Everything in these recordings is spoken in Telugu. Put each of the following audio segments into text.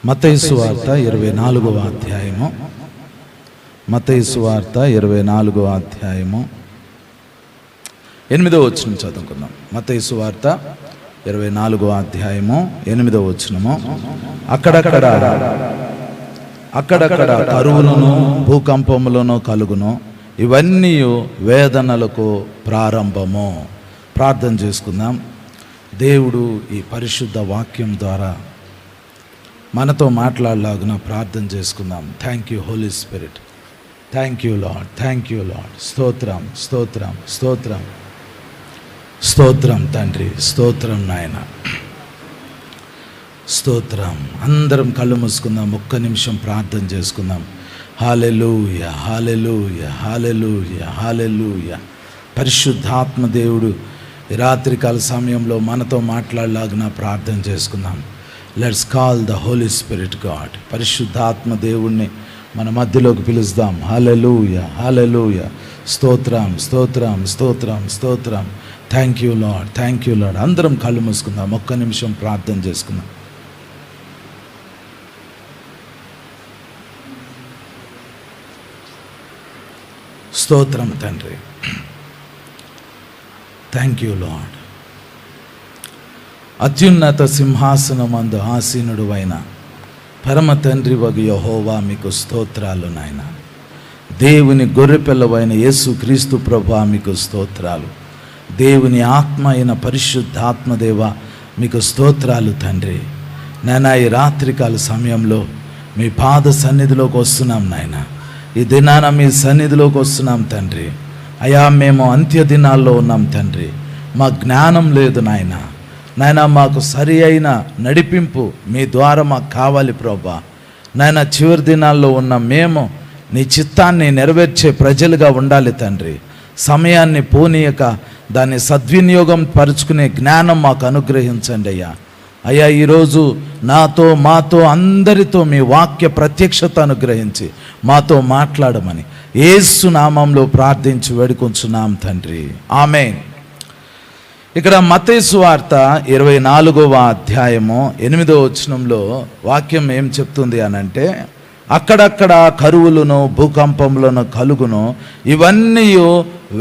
మత్తయి సువార్త 24వ అధ్యాయము. మత్తయి సువార్త 24వ అధ్యాయము 8వ వచనం చదువుకుందాం. మత్తయి సువార్త 24వ అధ్యాయము 8వ వచనము. అక్కడక్కడ కరువులను భూకంపములను కలుగును, ఇవన్నీ వేదనలకు ప్రారంభము. ప్రార్థన చేసుకుందాం. దేవుడు ఈ పరిశుద్ధ వాక్యం ద్వారా మనతో మాట్లాడలాగున ప్రార్థన చేసుకుందాం. Thank you Holy Spirit, thank you Lord, thank you Lord. స్తోత్రం స్తోత్రం స్తోత్రం స్తోత్రం తండ్రి, స్తోత్రం నాయన, స్తోత్రం. అందరం కళ్ళు మూసుకుందాం, ఒక్క నిమిషం ప్రార్థన చేసుకుందాం. హల్లెలూయా హల్లెలూయా హల్లెలూయా హల్లెలూయా. పరిశుద్ధాత్మ దేవుడు ఈ రాత్రికాల సమయంలో మనతో మాట్లాడలాగున ప్రార్థన చేసుకుందాం. Let's call the Holy Spirit God. పరిశుద్ధాత్మ దేవుణ్ణి మన మధ్యలోకి పిలుస్తాం. హల్లెలూయా హల్లెలూయా. స్తోత్రం స్తోత్రం స్తోత్రం స్తోత్రం. Thank you Lord, thank you lord. అందరం కళ్ళు మూసుకుందాం, ఒక్క నిమిషం ప్రార్థన చేసుకుందాం. స్తోత్రం తండ్రి, థ్యాంక్ యూ లార్డ్. అత్యున్నత సింహాసనమందు ఆసీనుడు అయిన పరమ తండ్రి వగు యెహోవా మీకు స్తోత్రాలు నాయన. దేవుని గొర్రెపిల్లవైన యేసు క్రీస్తు ప్రభువా మీకు స్తోత్రాలు. దేవుని ఆత్మ అయిన పరిశుద్ధాత్మదేవ మీకు స్తోత్రాలు తండ్రి. నాయన, ఈ రాత్రికాల సమయంలో మీ పాద సన్నిధిలోకి వస్తున్నాం నాయన. ఈ దినాన మీ సన్నిధిలోకి వస్తున్నాం తండ్రి. అయా, మేము అంత్య దినాల్లో ఉన్నాం తండ్రి. మా జ్ఞానం లేదు నాయన. నాయన, మాకు సరి అయిన నడిపింపు మీ ద్వారా మాకు కావాలి ప్రభా. నాయన, చివరి దినాల్లో ఉన్న మేము నీ చిత్తాన్ని నెరవేర్చే ప్రజలుగా ఉండాలి తండ్రి. సమయాన్ని పోనీయక దాన్ని సద్వినియోగం పరుచుకునే జ్ఞానం మాకు అనుగ్రహించండి అయ్యా. అయ్యా, ఈరోజు నాతో మాతో అందరితో మీ వాక్య ప్రత్యక్షత అనుగ్రహించి మాతో మాట్లాడమని యేసు నామంలో ప్రార్థించి వేడుకొంచున్నాం తండ్రి, ఆమేన్. ఇక్కడ మత్తయి సువార్త 24వ అధ్యాయము 8వ వచనంలో వాక్యం ఏం చెప్తుంది అనంటే, అక్కడక్కడ కరువులను భూకంపములను కలుగును, ఇవన్నీ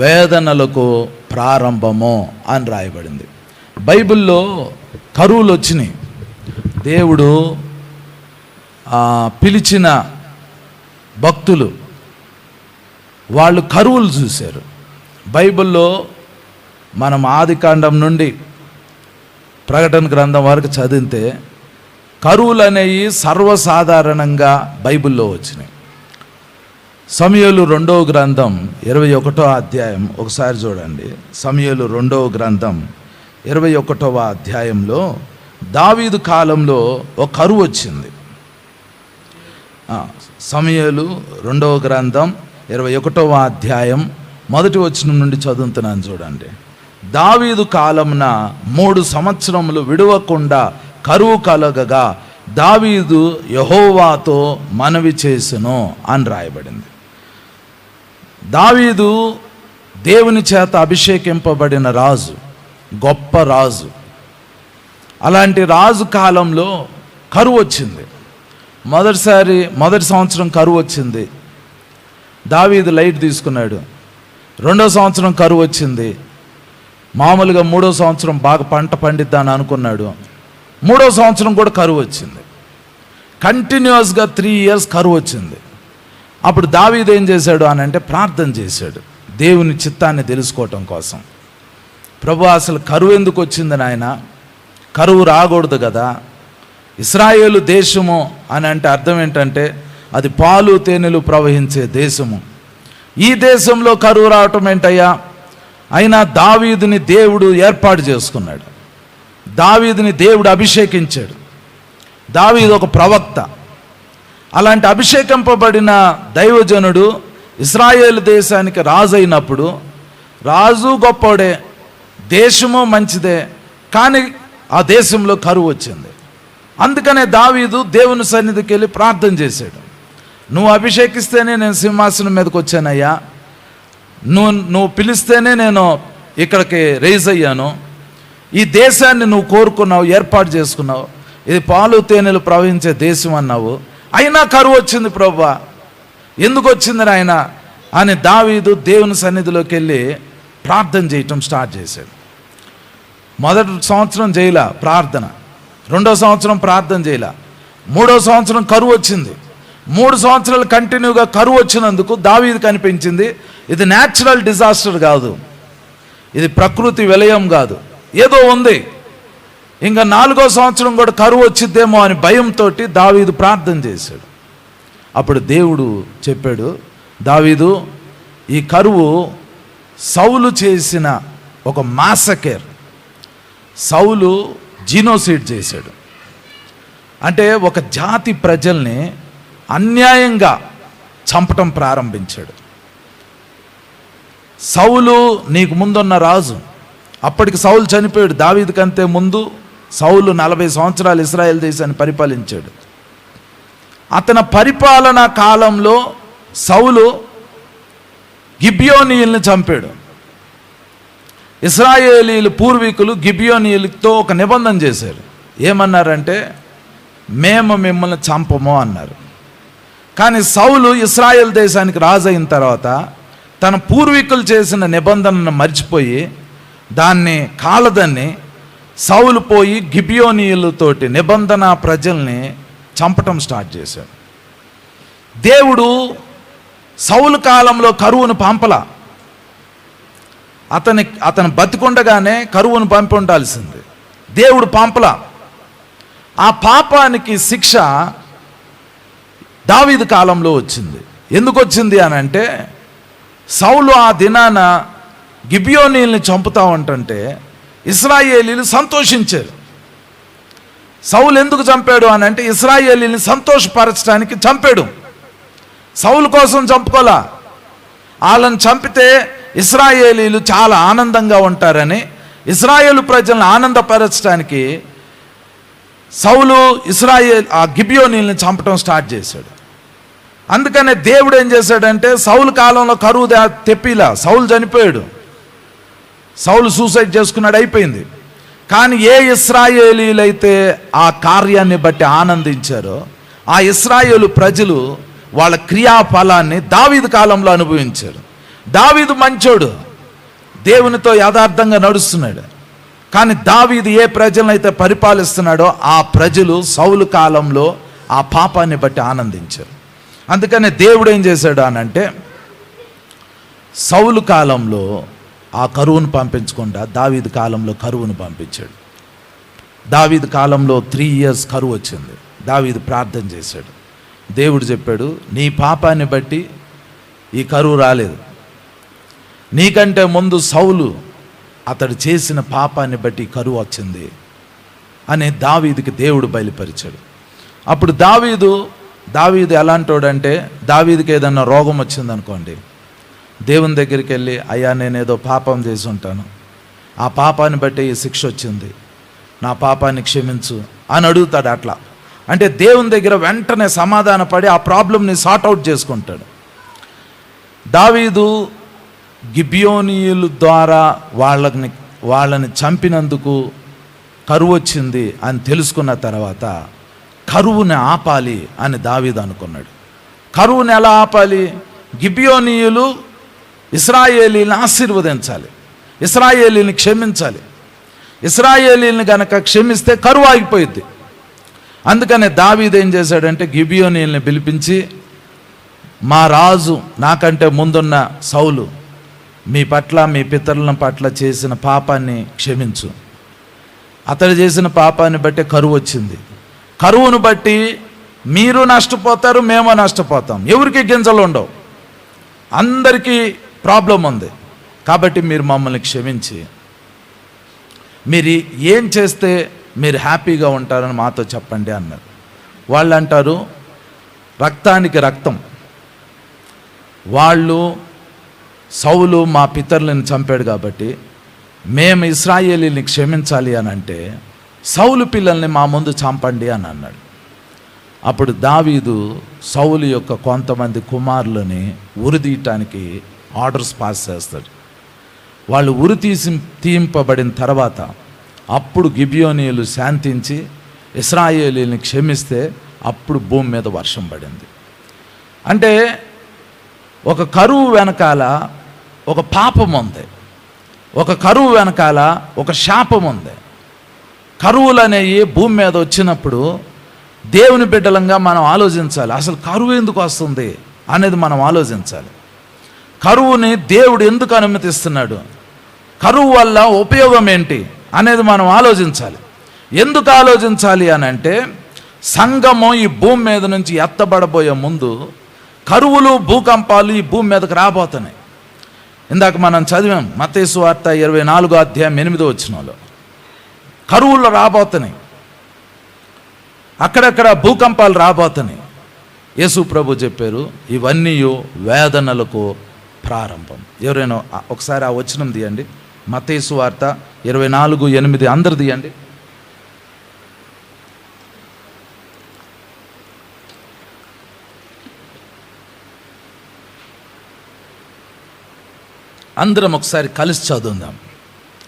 వేదనలకు ప్రారంభము అని రాయబడింది. బైబిల్లో కరువులు వచ్చినాయి. దేవుడు పిలిచిన భక్తులు వాళ్ళు కరువులు చూశారు. బైబిల్లో మనం ఆదికాండం నుండి ప్రకటన గ్రంథం వరకు చదివితే కరువులు అనేవి సర్వసాధారణంగా బైబిల్లో వచ్చినాయి. సమూయేలు 2వ గ్రంథం 21వ అధ్యాయం ఒకసారి చూడండి. సమూయేలు 2వ గ్రంథం 21వ అధ్యాయంలో దావీదు కాలంలో ఒక కరువు వచ్చింది. సమూయేలు 2వ గ్రంథం 21వ అధ్యాయం 1వ వచనం నుండి చదువుతున్నాను చూడండి. దావీదు కాలమున 3 సంవత్సరములు విడవకుండా కరువు కలగగా దావీదు యెహోవాతో మనవి చేసెను అని రాయబడింది. దావీదు దేవుని చేత అభిషేకింపబడిన రాజు, గొప్ప రాజు. అలాంటి రాజు కాలంలో కరువు వచ్చింది. మొదటి సంవత్సరం కరువు వచ్చింది. దావీదు లైట్ తీసుకున్నాడు. 2వ సంవత్సరం కరువు వచ్చింది. మామూలుగా 3వ సంవత్సరం బాగా పంట పండిద్దాని అనుకున్నాడు. 3వ సంవత్సరం కూడా కరువు వచ్చింది. కంటిన్యూస్గా 3 years కరువు వచ్చింది. అప్పుడు దావీదు ఏం చేశాడు అని అంటే ప్రార్థన చేశాడు, దేవుని చిత్తాన్ని తెలుసుకోవటం కోసం. ప్రభు, అసలు కరువు ఎందుకు వచ్చింది నాయన? కరువు రాకూడదు కదా. ఇశ్రాయేలు దేశము అని అంటే అర్థం ఏంటంటే అది పాలు తేనెలు ప్రవహించే దేశము. ఈ దేశంలో కరువు రావటం ఏంటయ్యా? అయినా దావీదుని దేవుడు ఏర్పాటు చేసుకున్నాడు. దావీదుని దేవుడు అభిషేకించాడు. దావీదు ఒక ప్రవక్త. అలాంటి అభిషేకింపబడిన దైవజనుడు ఇశ్రాయేలు దేశానికి రాజు అయినప్పుడు, రాజు గొప్పోడే, దేశము మంచిదే, కానీ ఆ దేశంలో కరువు వచ్చింది. అందుకనే దావీదు దేవుని సన్నిధికి వెళ్ళి ప్రార్థన చేశాడు. నువ్వు అభిషేకిస్తేనే నేను సింహాసనం మీదకి వచ్చానయ్యా, నువ్వు పిలిస్తేనే నేను ఇక్కడికి రైజ్ అయ్యాను, ఈ దేశాన్ని నువ్వు కోరుకున్నావు, ఏర్పాటు చేసుకున్నావు, ఇది పాలు తేనెలు ప్రవహించే దేశం అన్నావు, అయినా కరువు వచ్చింది ప్రభువా, ఎందుకు వచ్చింది నాయన అని దావీదు దేవుని సన్నిధిలోకి వెళ్ళి ప్రార్థన చేయటం స్టార్ట్ చేశాడు. మొదటి సంవత్సరం చేయలా ప్రార్థన, రెండో సంవత్సరం ప్రార్థన చేయలా, మూడో సంవత్సరం కరువు వచ్చింది. 3 సంవత్సరాలు కంటిన్యూగా కరువు వచ్చినందుకు దావీదుకు అనిపించింది ఇది న్యాచురల్ డిజాస్టర్ కాదు, ఇది ప్రకృతి విలయం కాదు, ఏదో ఉంది, ఇంకా 4వ సంవత్సరం కూడా కరువు వచ్చిద్దేమో అని భయంతో దావీదు ప్రార్థన చేశాడు. అప్పుడు దేవుడు చెప్పాడు, దావీదు ఈ కరువు సౌలు చేసిన ఒక మాసకేర్, సౌలు జీనోసైడ్ చేశాడు. అంటే ఒక జాతి ప్రజల్ని అన్యాయంగా చంపటం ప్రారంభించాడు. సౌలు నీకు ముందున్న రాజు, అప్పటికి సౌలు చనిపోయాడు. దావీదు కంటే ముందు సౌలు 40 సంవత్సరాలు ఇశ్రాయేల్ దేశాన్ని పరిపాలించాడు. అతని పరిపాలనా కాలంలో సౌలు గిబియోనీయుల్ని చంపాడు. ఇశ్రాయేలీలు పూర్వీకులు గిబియోనీయులతో ఒక నిబంధన చేశారు. ఏమన్నారంటే మేము మిమ్మల్ని చంపము అన్నారు. కానీ సౌలు ఇశ్రాయేల్ దేశానికి రాజు అయిన తర్వాత తన పూర్వీకులు చేసిన నిబంధనను మర్చిపోయి దాన్ని కాలదని సౌలు పోయి గిబియోనీయులతోటి నిబంధన ప్రజల్ని చంపటం స్టార్ట్ చేశాడు. దేవుడు సౌలు కాలంలో కరువును పంపల, అతను బతికుండగానే కరువును పంపి ఉండాల్సింది, దేవుడు పంపల. ఆ పాపానికి శిక్ష దావీదు కాలంలో వచ్చింది. ఎందుకు వచ్చింది అని అంటే సౌలు ఆ దినాన గిబియోనీయుల్ని చంపుతా ఉంటుంటే ఇశ్రాయేలీలు సంతోషించారు. సౌలు ఎందుకు చంపాడు అని అంటే ఇశ్రాయేలీని సంతోషపరచడానికి చంపాడు. సౌలు కోసం చంపుకోలా, వాళ్ళని చంపితే ఇశ్రాయేలీలు చాలా ఆనందంగా ఉంటారని ఇశ్రాయేలు ప్రజలను ఆనందపరచడానికి సౌలు ఆ గిబియోనీల్ని చంపటం స్టార్ట్ చేశాడు. అందుకనే దేవుడు ఏం చేశాడంటే సౌలు కాలంలో కరువు తెప్పిలా, సౌలు చనిపోయాడు, సౌలు సూసైడ్ చేసుకున్నాడు, అయిపోయింది. కానీ ఏ ఇశ్రాయేలీలైతే ఆ కార్యాన్ని బట్టి ఆనందించారో ఆ ఇశ్రాయేలు ప్రజలు వాళ్ళ క్రియాఫలాన్ని దావీదు కాలంలో అనుభవించారు. దావీదు మంచోడు, దేవునితో యథార్థంగా నడుస్తున్నాడు. కానీ దావీదు ఏ ప్రజలనైతే పరిపాలిస్తున్నాడో ఆ ప్రజలు సౌలు కాలంలో ఆ పాపాన్ని బట్టి ఆనందించారు. అందుకనే దేవుడు ఏం చేశాడు అని అంటే సౌలు కాలంలో ఆ కరువును పంపించకుండా దావీదు కాలంలో కరువును పంపించాడు. దావీదు కాలంలో 3 years కరువు వచ్చింది. దావీదు ప్రార్థన చేశాడు. దేవుడు చెప్పాడు, నీ పాపాన్ని బట్టి ఈ కరువు రాలేదు, నీకంటే ముందు సౌలు అతడు చేసిన పాపాన్ని బట్టి కరువు వచ్చింది అని దావీదుకి దేవుడు బయలుపరిచాడు. అప్పుడు దావీదు ఎలాంటోడంటే దావీదుకి ఏదన్నా రోగం వచ్చిందనుకోండి, దేవుని దగ్గరికి వెళ్ళి అయ్యా నేనేదో పాపం చేసి ఉంటాను, ఆ పాపాన్ని బట్టి ఈ శిక్ష వచ్చింది, నా పాపాన్ని క్షమించు అని అడుగుతాడు. అట్లా అంటే దేవుని దగ్గర వెంటనే సమాధానపడి ఆ ప్రాబ్లంని సార్ట్అవుట్ చేసుకుంటాడు. దావీదు గిబియోనీయుల ద్వారా వాళ్ళని చంపినందుకు కరువు వచ్చింది అని తెలుసుకున్న తర్వాత కరువుని ఆపాలి అని దావీదు అనుకున్నాడు. కరువుని ఎలా ఆపాలి? గిబియోనీయులు ఇశ్రాయేలీని ఆశీర్వదించాలి, ఇశ్రాయేలీని క్షమించాలి. ఇశ్రాయేలీని గనక క్షమిస్తే కరువు ఆగిపోయింది. అందుకనే దావీదు ఏం చేశాడంటే గిబియోనీయుల్ని పిలిపించి, మా రాజు నాకంటే ముందున్న సౌలు మీ పట్ల మీ పితరుల పట్ల చేసిన పాపాన్ని క్షమించు, అతడు చేసిన పాపాన్ని బట్టి కరువు వచ్చింది, కరువును బట్టి మీరు నష్టపోతారు, మేము నష్టపోతాం, ఎవరికి గింజలు ఉండవు, అందరికీ ప్రాబ్లం ఉంది, కాబట్టి మీరు మమ్మల్ని క్షమించి మీరు ఏం చేస్తే మీరు హ్యాపీగా ఉంటారని మాతో చెప్పండి అన్నారు. వాళ్ళు అంటారు రక్తానికి రక్తం, వాళ్ళు సౌలు మా పితరులను చంపాడు కాబట్టి మేము ఇశ్రాయేలీని క్షమించాలి అని అంటే సౌలు పిల్లల్ని మా ముందు చంపండి అని అన్నాడు. అప్పుడు దావీదు సౌలు యొక్క కొంతమంది కుమారులని ఉరితీయటానికి ఆర్డర్స్ పాస్ చేస్తాడు. వాళ్ళు తీయింపబడిన తర్వాత అప్పుడు గిబియోనీయులు శాంతించి ఇశ్రాయేలీని క్షమిస్తే అప్పుడు భూమి మీద వర్షం పడింది. అంటే ఒక కరువు వెనకాల ఒక పాపం ఉంది, ఒక కరువు వెనకాల ఒక శాపం ఉంది. కరువులు అనేవి భూమి మీద వచ్చినప్పుడు దేవుని బిడ్డలంగా మనం ఆలోచించాలి. అసలు కరువు ఎందుకు వస్తుంది అనేది మనం ఆలోచించాలి. కరువుని దేవుడు ఎందుకు అనుమతిస్తున్నాడు, కరువు వల్ల ఉపయోగం ఏంటి అనేది మనం ఆలోచించాలి. ఎందుకు ఆలోచించాలి అని అంటే, సంఘము ఈ భూమి మీద నుంచి ఎత్తబడబోయే ముందు కరువులు భూకంపాలు ఈ భూమి మీదకి రాబోతున్నాయి. ఇందాక మనం చదివాం మత్తయి సువార్త 24:8 కరువులు రాబోతున్నాయి, అక్కడక్కడ భూకంపాలు రాబోతున్నాయి. యేసు ప్రభు చెప్పారు, ఇవన్నీ వేదనలకు ప్రారంభం. ఎవరైనా ఒకసారి ఆ వచనం తీయండి, మత్తయి సువార్త 24:8 అందరు తీయండి. అందరం ఒకసారి కలిసి చదువుదాం.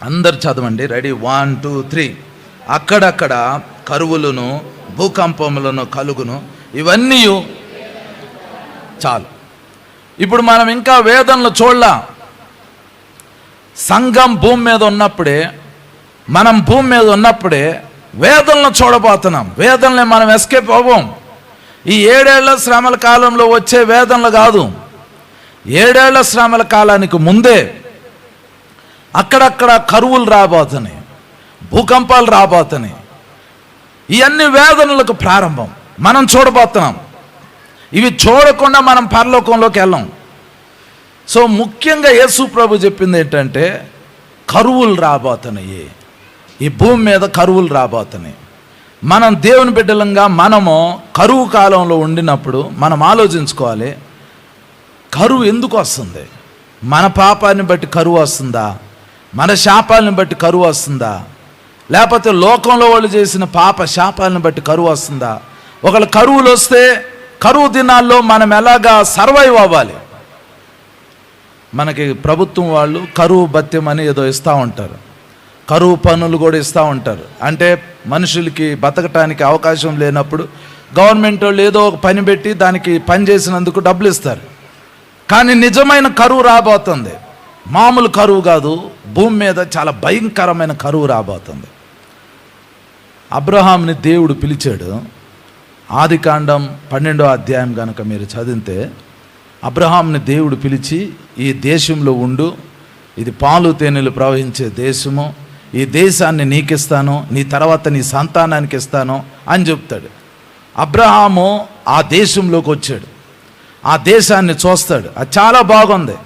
అందరు చదవండి. రెడీ, 1 2 3. అక్కడక్కడ కరువులను భూకంపములను కలుగును, ఇవన్నీ చాలు. ఇప్పుడు మనం ఇంకా వేదనలు చూడలా. సంఘం భూమి మీద ఉన్నప్పుడే, మనం భూమి మీద ఉన్నప్పుడే వేదనలు చూడబోతున్నాం. వేదనలే మనం ఎస్కేప్ అవ్వం. ఈ 7 ఏళ్ల శ్రమల కాలంలో వచ్చే వేదనలు కాదు, 7 ఏళ్ల శ్రమల కాలానికి ముందే అక్కడక్కడ కరువులు రాబోతున్నాయి, భూకంపాలు రాబోతున్నాయి. ఇవన్నీ వేదనలకు ప్రారంభం. మనం చూడబోతున్నాం. ఇవి చూడకుండా మనం పరలోకంలోకి వెళ్ళాం. సో ముఖ్యంగా యేసు ప్రభు చెప్పింది ఏంటంటే, కరువులు రాబోతున్నాయి, ఈ భూమి మీద కరువులు రాబోతున్నాయి. మనం దేవుని బిడ్డలంగా మనము కరువు కాలంలో ఉండినప్పుడు మనం ఆలోచించుకోవాలి, కరువు ఎందుకు వస్తుంది? మన పాపాన్ని బట్టి కరువు వస్తుందా? మన శాపాలను బట్టి కరువు వస్తుందా? లేకపోతే లోకంలో వాళ్ళు చేసిన పాప శాపాలను బట్టి కరువు వస్తుందా? ఒకవేళ కరువులు వస్తే కరువు దినాల్లో మనం ఎలాగా సర్వైవ్ అవ్వాలి? మనకి ప్రభుత్వం వాళ్ళు కరువు భత్యం అని ఏదో ఇస్తూ ఉంటారు, కరువు పనులు కూడా ఇస్తూ ఉంటారు. అంటే మనుషులకి బతకటానికి అవకాశం లేనప్పుడు గవర్నమెంట్ వాళ్ళు ఏదో ఒక పని పెట్టి దానికి పని చేసినందుకు డబ్బులు ఇస్తారు. కానీ నిజమైన కరువు రాబోతుంది, మామూలు కరువు కాదు, భూమి మీద చాలా భయంకరమైన కరువు రాబోతుంది. అబ్రహాంని దేవుడు పిలిచాడు. ఆదికాండం 12వ అధ్యాయం కనుక మీరు చదివితే, అబ్రహాంని దేవుడు పిలిచి, ఈ దేశంలో ఉండు, ఇది పాలు తేనెలు ప్రవహించే దేశము, ఈ దేశాన్ని నీకిస్తాను, నీ తర్వాత నీ సంతానానికి ఇస్తాను అని చెప్తాడు. అబ్రహాము ఆ దేశంలోకి వచ్చాడు, ఆ దేశాన్ని చూస్తాడు. అది చాలా బాగుంది.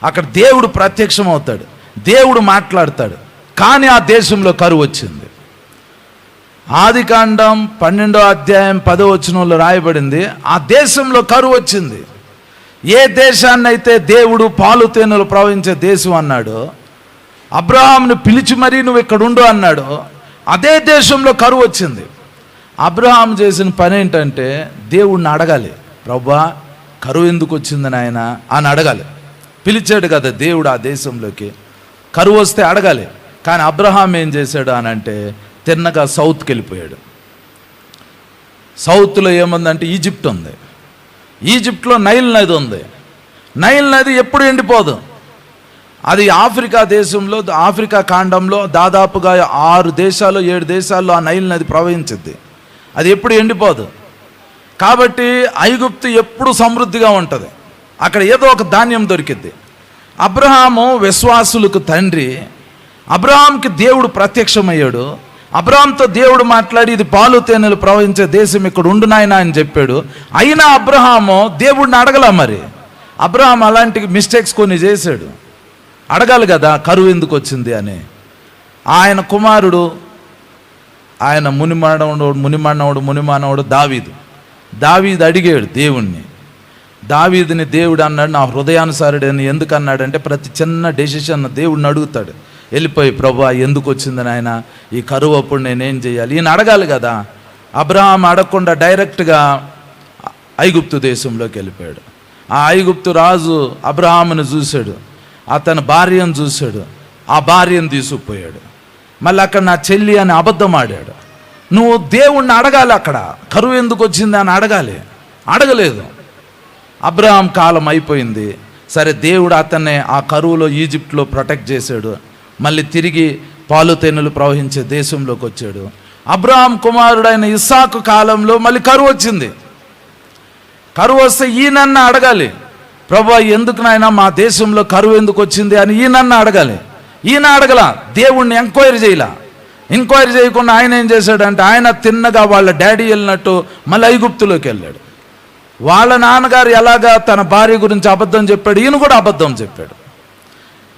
అక్కడ దేవుడు ప్రత్యక్షం అవుతాడు, దేవుడు మాట్లాడతాడు. కానీ ఆ దేశంలో కరువు వచ్చింది. ఆదికాండం 12వ అధ్యాయం 10వ వచనంలో రాయబడింది, ఆ దేశంలో కరువు వచ్చింది. ఏ దేశాన్ని అయితే దేవుడు పాలు తేనెలు ప్రవహించే దేశం అన్నాడు, అబ్రహాంను పిలిచి మరీ నువ్వు ఇక్కడ ఉండు అన్నాడు, అదే దేశంలో కరువు వచ్చింది. అబ్రహాం చేసిన పని ఏంటంటే, దేవుడిని అడగాలి, ప్రభువా కరువు ఎందుకు వచ్చింది నాయన అని అడగాలి. పిలిచాడు కదా దేవుడు ఆ దేశంలోకి, కరువు వస్తే అడగాలి. కానీ అబ్రహాం ఏం చేశాడు అని అంటే, తిన్నగా సౌత్కి వెళ్ళిపోయాడు. సౌత్లో ఏముందంటే ఈజిప్ట్ ఉంది, ఈజిప్ట్లో నైల్ నది ఉంది. నైల్ నది ఎప్పుడు ఎండిపోదు. అది ఆఫ్రికా దేశంలో, ఆఫ్రికా ఖండంలో దాదాపుగా 6 దేశాలు 7 దేశాల్లో ఆ నైల్ నది ప్రవహించింది. అది ఎప్పుడు ఎండిపోదు. కాబట్టి ఐగుప్తు ఎప్పుడు సమృద్ధిగా ఉంటుంది, అక్కడ ఏదో ఒక ధాన్యం దొరికిద్ది. అబ్రహాము విశ్వాసులకు తండ్రి. అబ్రహాంకి దేవుడు ప్రత్యక్షమయ్యాడు. అబ్రహాంతో దేవుడు మాట్లాడి, ఇది పాలు తేనెలు ప్రవహించే దేశం, ఇక్కడ ఉండు నాయనా అని చెప్పాడు. అయినా అబ్రహాము దేవుడిని అడగల. మరి అబ్రహాం అలాంటి మిస్టేక్స్ కొన్ని చేశాడు. అడగాలి కదా కరువు ఎందుకు వచ్చింది అని. ఆయన కుమారుడు, ఆయన మునిమానవుడు దావీదు అడిగాడు దేవుణ్ణి. దావీదుని దేవుడు అన్నాడు, నా హృదయానుసారుడని. ఎందుకు అన్నాడంటే, ప్రతి చిన్న డెసిషన్ దేవుడిని అడుగుతాడు. వెళ్ళిపోయి, ప్రభువా ఎందుకు వచ్చింది నాయన ఈ కరువు, అప్పుడు నేనేం చేయాలి? ఈయన అడగాలి కదా. అబ్రహాం అడగకుండా డైరెక్ట్గా ఐగుప్తు దేశంలోకి వెళ్ళిపోయాడు. ఆ ఐగుప్తు రాజు అబ్రహామును చూశాడు, అతని భార్యను చూశాడు, ఆ భార్యను తీసుకుపోయాడు. మళ్ళీ అక్కడ నా చెల్లి అని అబద్ధం ఆడాడు. నువ్వు దేవుణ్ణి అడగాలి. అక్కడ కరువు ఎందుకు వచ్చింది అని అడగలేదు. అబ్రహాం కాలం అయిపోయింది. సరే, దేవుడు అతన్ని ఆ కరువులో ఈజిప్ట్లో ప్రొటెక్ట్ చేశాడు. మళ్ళీ తిరిగి పాలు తేనెలు ప్రవహించే దేశంలోకి వచ్చాడు. అబ్రహాం కుమారుడైన ఇస్సాకు కాలంలో మళ్ళీ కరువు వచ్చింది. కరువు వస్తే ఈయనన్న అడగాలి, ప్రభువా ఎందుకు నాయనా మా దేశంలో కరువు ఎందుకు వచ్చింది అని ఈయనన్న అడగాలి. ఈయన అడగల, దేవుణ్ణి ఎంక్వైరీ చేయకుండా ఆయన ఏం చేశాడంటే, ఆయన తిన్నగా వాళ్ళ డాడీ వెళ్ళినట్టు మళ్ళీ ఐగుప్తులోకి వెళ్ళాడు. వాళ్ళ నాన్నగారు ఎలాగా తన భార్య గురించి అబద్ధం చెప్పాడు, ఈయన కూడా అబద్ధం చెప్పాడు.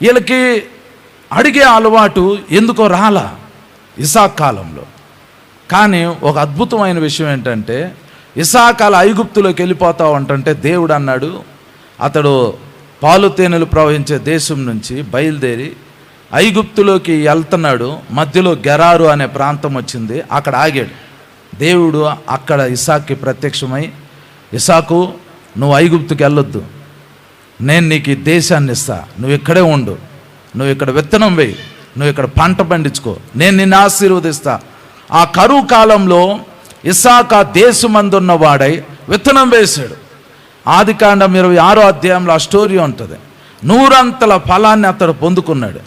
వీళ్ళకి అడిగే అలవాటు ఎందుకో రాలా ఇసాక్ కాలంలో. కానీ ఒక అద్భుతమైన విషయం ఏంటంటే, ఇసాక్ అలా ఐగుప్తులోకి వెళ్ళిపోతావు అంటే దేవుడు అన్నాడు, అతడు పాలు తేనెలు ప్రవహించే దేశం నుంచి బయలుదేరి ఐగుప్తులోకి వెళ్తున్నాడు. మధ్యలో గెరారు అనే ప్రాంతం వచ్చింది, అక్కడ ఆగాడు. దేవుడు అక్కడ ఇసాక్కి ప్రత్యక్షమై, ఇసాకు నువ్వు ఐగుప్తుకి వెళ్ళొద్దు, నేను నీకు ఈ దేశాన్ని ఇస్తా, నువ్వు ఇక్కడే ఉండు, నువ్వు ఇక్కడ విత్తనం వేయి, నువ్వు ఇక్కడ పంట పండించుకో, నేను నిన్ను ఆశీర్వదిస్తా. ఆ కరువు కాలంలో ఇస్సాకు ఆ దేశమందున్న వాడై విత్తనం వేశాడు. ఆదికాండం 26వ అధ్యాయంలో ఆ స్టోరీ ఉంటుంది. 100 ఫలాన్ని అతడు పొందుకున్నాడు.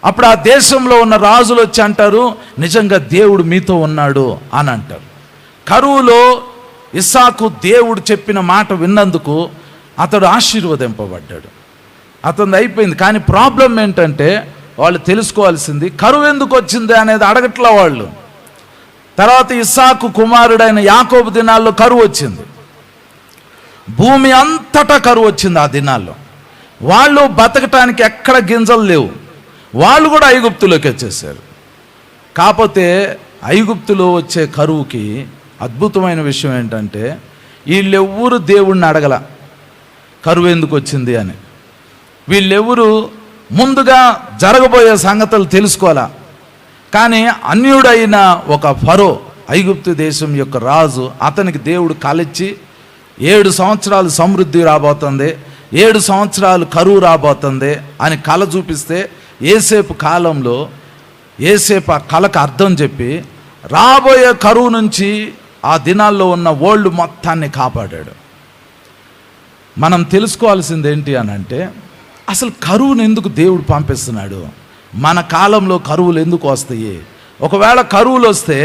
అప్పుడు ఆ దేశంలో ఉన్న రాజులు వచ్చి అంటారు, నిజంగా దేవుడు మీతో ఉన్నాడు అని అంటారు. కరువులో ఇస్సాకు దేవుడు చెప్పిన మాట విన్నందుకు అతడు ఆశీర్వదింపబడ్డాడు. అతను అయిపోయింది. కానీ ప్రాబ్లం ఏంటంటే, వాళ్ళు తెలుసుకోవాల్సింది కరువు ఎందుకు వచ్చింది అనేది అడగట్లా వాళ్ళు. తర్వాత ఇస్సాకు కుమారుడైన యాకోబు దినాల్లో కరువు వచ్చింది. భూమి అంతటా కరువు వచ్చింది ఆ దినాల్లో. వాళ్ళు బతకటానికి ఎక్కడ గింజలు లేవు. వాళ్ళు కూడా ఐగుప్తులోకి వచ్చేసారు. కాకపోతే ఐగుప్తులో వచ్చే కరువుకి అద్భుతమైన విషయం ఏంటంటే, వీళ్ళెవ్వరు దేవుణ్ణి అడగల కరువు ఎందుకు వచ్చింది అని. వీళ్ళెవ్వరు ముందుగా జరగబోయే సంగతులు తెలుసుకోవాలా. కానీ అన్యుడైన ఒక ఫరో, ఐగుప్తు దేశం యొక్క రాజు, అతనికి దేవుడు కాలిచ్చి 7 సంవత్సరాలు సమృద్ధి రాబోతుంది, 7 సంవత్సరాలు కరువు రాబోతుంది అని కళ చూపిస్తే, ఏసేపు కాలంలో ఏసేపు ఆ కళకు అర్థం చెప్పి రాబోయే కరువు నుంచి ఆ దినాల్లో ఉన్న వరల్డ్ మొత్తాన్ని కాపాడాడు. మనం తెలుసుకోవాల్సింది ఏంటి అని అంటే, అసలు కరువును ఎందుకు దేవుడు పంపిస్తున్నాడు, మన కాలంలో కరువులు ఎందుకు వస్తాయి, ఒకవేళ కరువులు వస్తే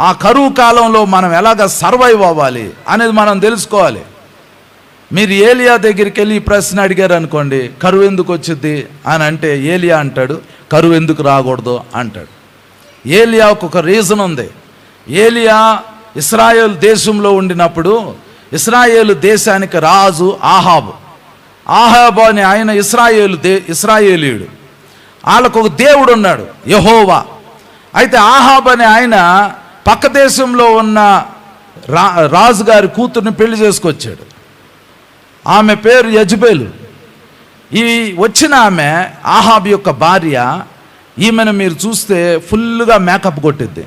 ఆ కరువు కాలంలో మనం ఎలాగ సర్వైవ్ అవ్వాలి అనేది మనం తెలుసుకోవాలి. మీరు ఏలియా దగ్గరికి వెళ్ళి ఈ ప్రశ్న అడిగారు అనుకోండి, కరువు ఎందుకు వచ్చింది అని అంటే ఏలియా అంటాడు, కరువు ఎందుకు రాకూడదు అంటాడు. ఏలియాకు ఒక రీజన్ ఉంది. ఏలియా ఇశ్రాయేలు దేశంలో ఉండినప్పుడు, ఇశ్రాయేలు దేశానికి రాజు ఆహాబు అని ఆయన ఇశ్రాయేలీయుడు. వాళ్ళకు ఒక దేవుడు ఉన్నాడు, యెహోవా. అయితే ఆహాబు అనే ఆయన పక్క దేశంలో ఉన్న రాజుగారి కూతుర్ని పెళ్లి చేసుకొచ్చాడు. ఆమె పేరు యెజబెలు. ఈ వచ్చిన ఆమె ఆహాబు యొక్క భార్య. ఈమెను మీరు చూస్తే ఫుల్గా మేకప్ కొట్టిద్ది.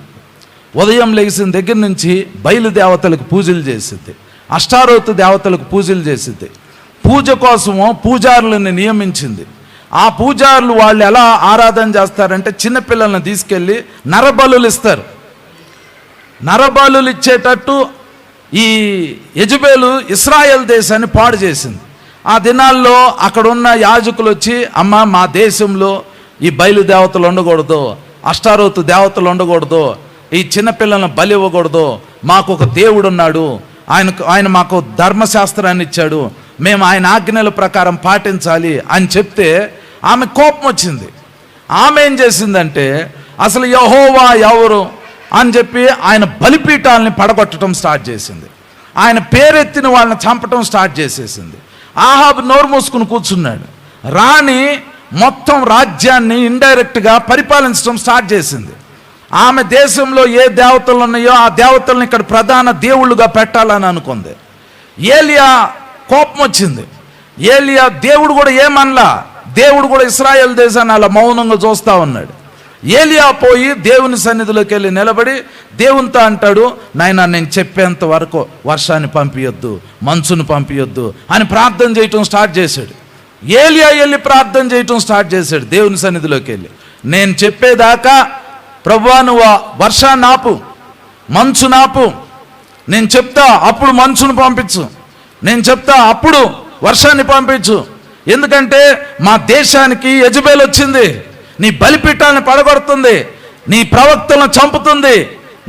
ఉదయం లేచిన దగ్గర నుంచి బయలుదేవతలకు పూజలు చేసిద్ది, అష్టారోతు దేవతలకు పూజలు చేసిద్ది. పూజ కోసము పూజారులను నియమించింది. ఆ పూజారులు వాళ్ళు ఎలా ఆరాధన చేస్తారంటే, చిన్నపిల్లల్ని తీసుకెళ్ళి నరబలులు ఇస్తారు. నరబలులు ఇచ్చేటట్టు ఈ యెజబెలు ఇశ్రాయేల్ దేశాన్ని పాడు చేసింది. ఆ దినాల్లో అక్కడున్న యాజకులు వచ్చి, అమ్మ మా దేశంలో ఈ బయలుదేవతలు ఉండకూడదు, అష్టారోతు దేవతలు ఉండకూడదు, ఈ చిన్నపిల్లలను బలి ఇవ్వకూడదు, మాకు ఒక దేవుడు ఉన్నాడు, ఆయన మాకు ధర్మశాస్త్రాన్ని ఇచ్చాడు, మేము ఆయన ఆజ్ఞల ప్రకారం పాటించాలి అని చెప్తే ఆమె కోపం వచ్చింది. ఆమె ఏం చేసిందంటే, అసలు యెహోవా ఎవరు అని చెప్పి ఆయన బలిపీఠాలని పడగొట్టడం స్టార్ట్ చేసింది. ఆయన పేరెత్తిన వాళ్ళని చంపటం స్టార్ట్ చేసేసింది. ఆహాబు నోరు మూసుకుని కూర్చున్నాడు. రాణి మొత్తం రాజ్యాన్ని ఇండైరెక్ట్గా పరిపాలించడం స్టార్ట్ చేసింది. ఆమె దేశంలో ఏ దేవతలు ఉన్నాయో ఆ దేవతలను ఇక్కడ ప్రధాన దేవుళ్ళుగా పెట్టాలని అనుకుంది. ఏలియా కోపం వచ్చింది. ఏలియా దేవుడు కూడా ఏమనలా, దేవుడు కూడా ఇశ్రాయేల్ దేశాన్ని అలా మౌనంగా చూస్తూ ఉన్నాడు. ఏలియా పోయి దేవుని సన్నిధిలోకి వెళ్ళి నిలబడి దేవునితో అంటాడు, నాయనా నేను చెప్పేంత వరకు వర్షాన్ని పంపించొద్దు, మంచును పంపించొద్దు అని ప్రార్థన చేయటం స్టార్ట్ చేశాడు. ఏలియా వెళ్ళి ప్రార్థన చేయటం స్టార్ట్ చేశాడు దేవుని సన్నిధిలోకి వెళ్ళి, నేను చెప్పేదాకా ప్రభువా నువ్వు వర్షాన్ని ఆపు, మంచునాపు, నేను చెప్తా అప్పుడు మంచును పంపించు, నేను చెప్తా అప్పుడు వర్షాన్ని పంపించు. ఎందుకంటే మా దేశానికి యెజబెల్ వచ్చింది, నీ బలిపీఠాన్ని పడగొడుతుంది, నీ ప్రవక్తలను చంపుతుంది,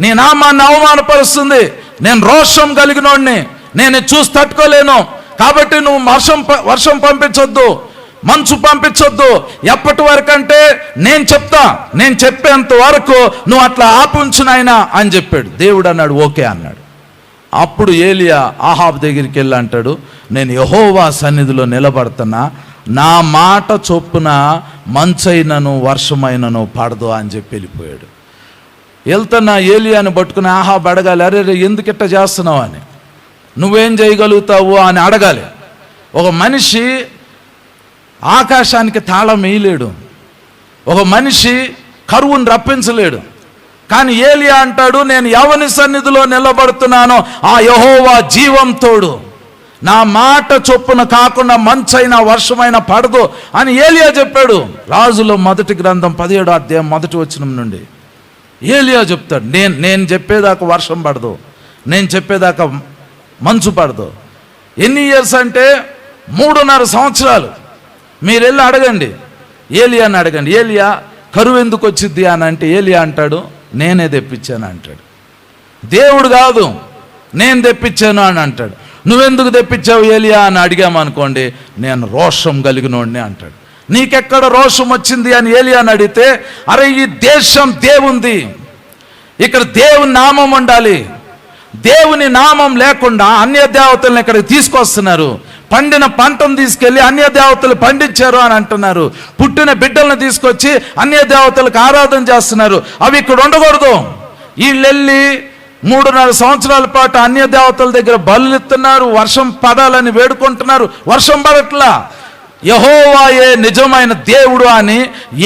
నీ నామాన్ని అవమానపరుస్తుంది. నేను రోషం కలిగినోడిని, నేను చూసి తట్టుకోలేను. కాబట్టి నువ్వు వర్షం పంపించొద్దు, మంచు పంపించొద్దు. ఎప్పటి వరకు అంటే నేను చెప్తా, నేను చెప్పేంత వరకు నువ్వు అట్లా ఆపుంచు నాయనా అని చెప్పాడు. దేవుడు అన్నాడు ఓకే అన్నాడు. అప్పుడు ఏలియా ఆహాబు దగ్గరికి వెళ్ళి అంటాడు, నేను యెహోవా సన్నిధిలో నిలబడుతున్నా, నా మాట చొప్పున మంచైనను వర్షమైనను పడదు అని చెప్పి వెళ్ళిపోయాడు. వెళ్తున్నా ఏలియాని పట్టుకుని ఆహాబు అడగాలి, అరే ఎందుకు ఇట్ట చేస్తున్నావు అని, నువ్వేం చేయగలుగుతావు అని అడగాలి. ఒక మనిషి ఆకాశానికి తాళం వేయలేడు, ఒక మనిషి కరువును రప్పించలేడు. కానీ ఏలియా అంటాడు, నేను ఎవని సన్నిధిలో నిలబడుతున్నానో ఆ యెహోవా జీవం తోడు, నా మాట చొప్పున కాకుండా మంచైనా వర్షమైనా పడదు అని ఏలియా చెప్పాడు. రాజుల మొదటి గ్రంథం 17వ అధ్యాయం 1వ వచనం నుండి ఏలియా చెప్తాడు, నేను చెప్పేదాకా వర్షం పడదు, నేను చెప్పేదాకా మంచు పడదు. ఎన్ని ఇయర్స్ అంటే 3.5 సంవత్సరాలు. మీరు వెళ్ళి అడగండి, ఏలియాని అడగండి, ఏలియా కరువు ఎందుకు వచ్చింది అని అంటే ఏలియా అంటాడు, నేనే తెప్పించాను అంటాడు. దేవుడు కాదు, నేను తెప్పించాను అని అంటాడు. నువ్వెందుకు తెప్పించావు ఏలియా అని అడిగామనుకోండి, నేను రోషం కలిగినోడిని అంటాడు. నీకెక్కడ రోషం వచ్చింది అని ఏలియాని అడిగితే, అరే ఈ దేశం దేవుంది, ఇక్కడ దేవుని నామం ఉండాలి, దేవుని నామం లేకుండా అన్య దేవతలను ఇక్కడికి తీసుకొస్తున్నారు, పండిన పంటను తీసుకెళ్ళి అన్య దేవతలు పండించారు అని అంటున్నారు, పుట్టిన బిడ్డలను తీసుకొచ్చి అన్య దేవతలకు ఆరాధన చేస్తున్నారు, అవి ఇక్కడ ఉండకూడదు. వీళ్ళెళ్ళి 3.5 సంవత్సరాల పాటు అన్య దేవతల దగ్గర బలులు ఇస్తున్నారు, వర్షం పడాలని వేడుకుంటున్నారు, వర్షం పడట్లా. యెహోవాయే నిజమైన దేవుడు అని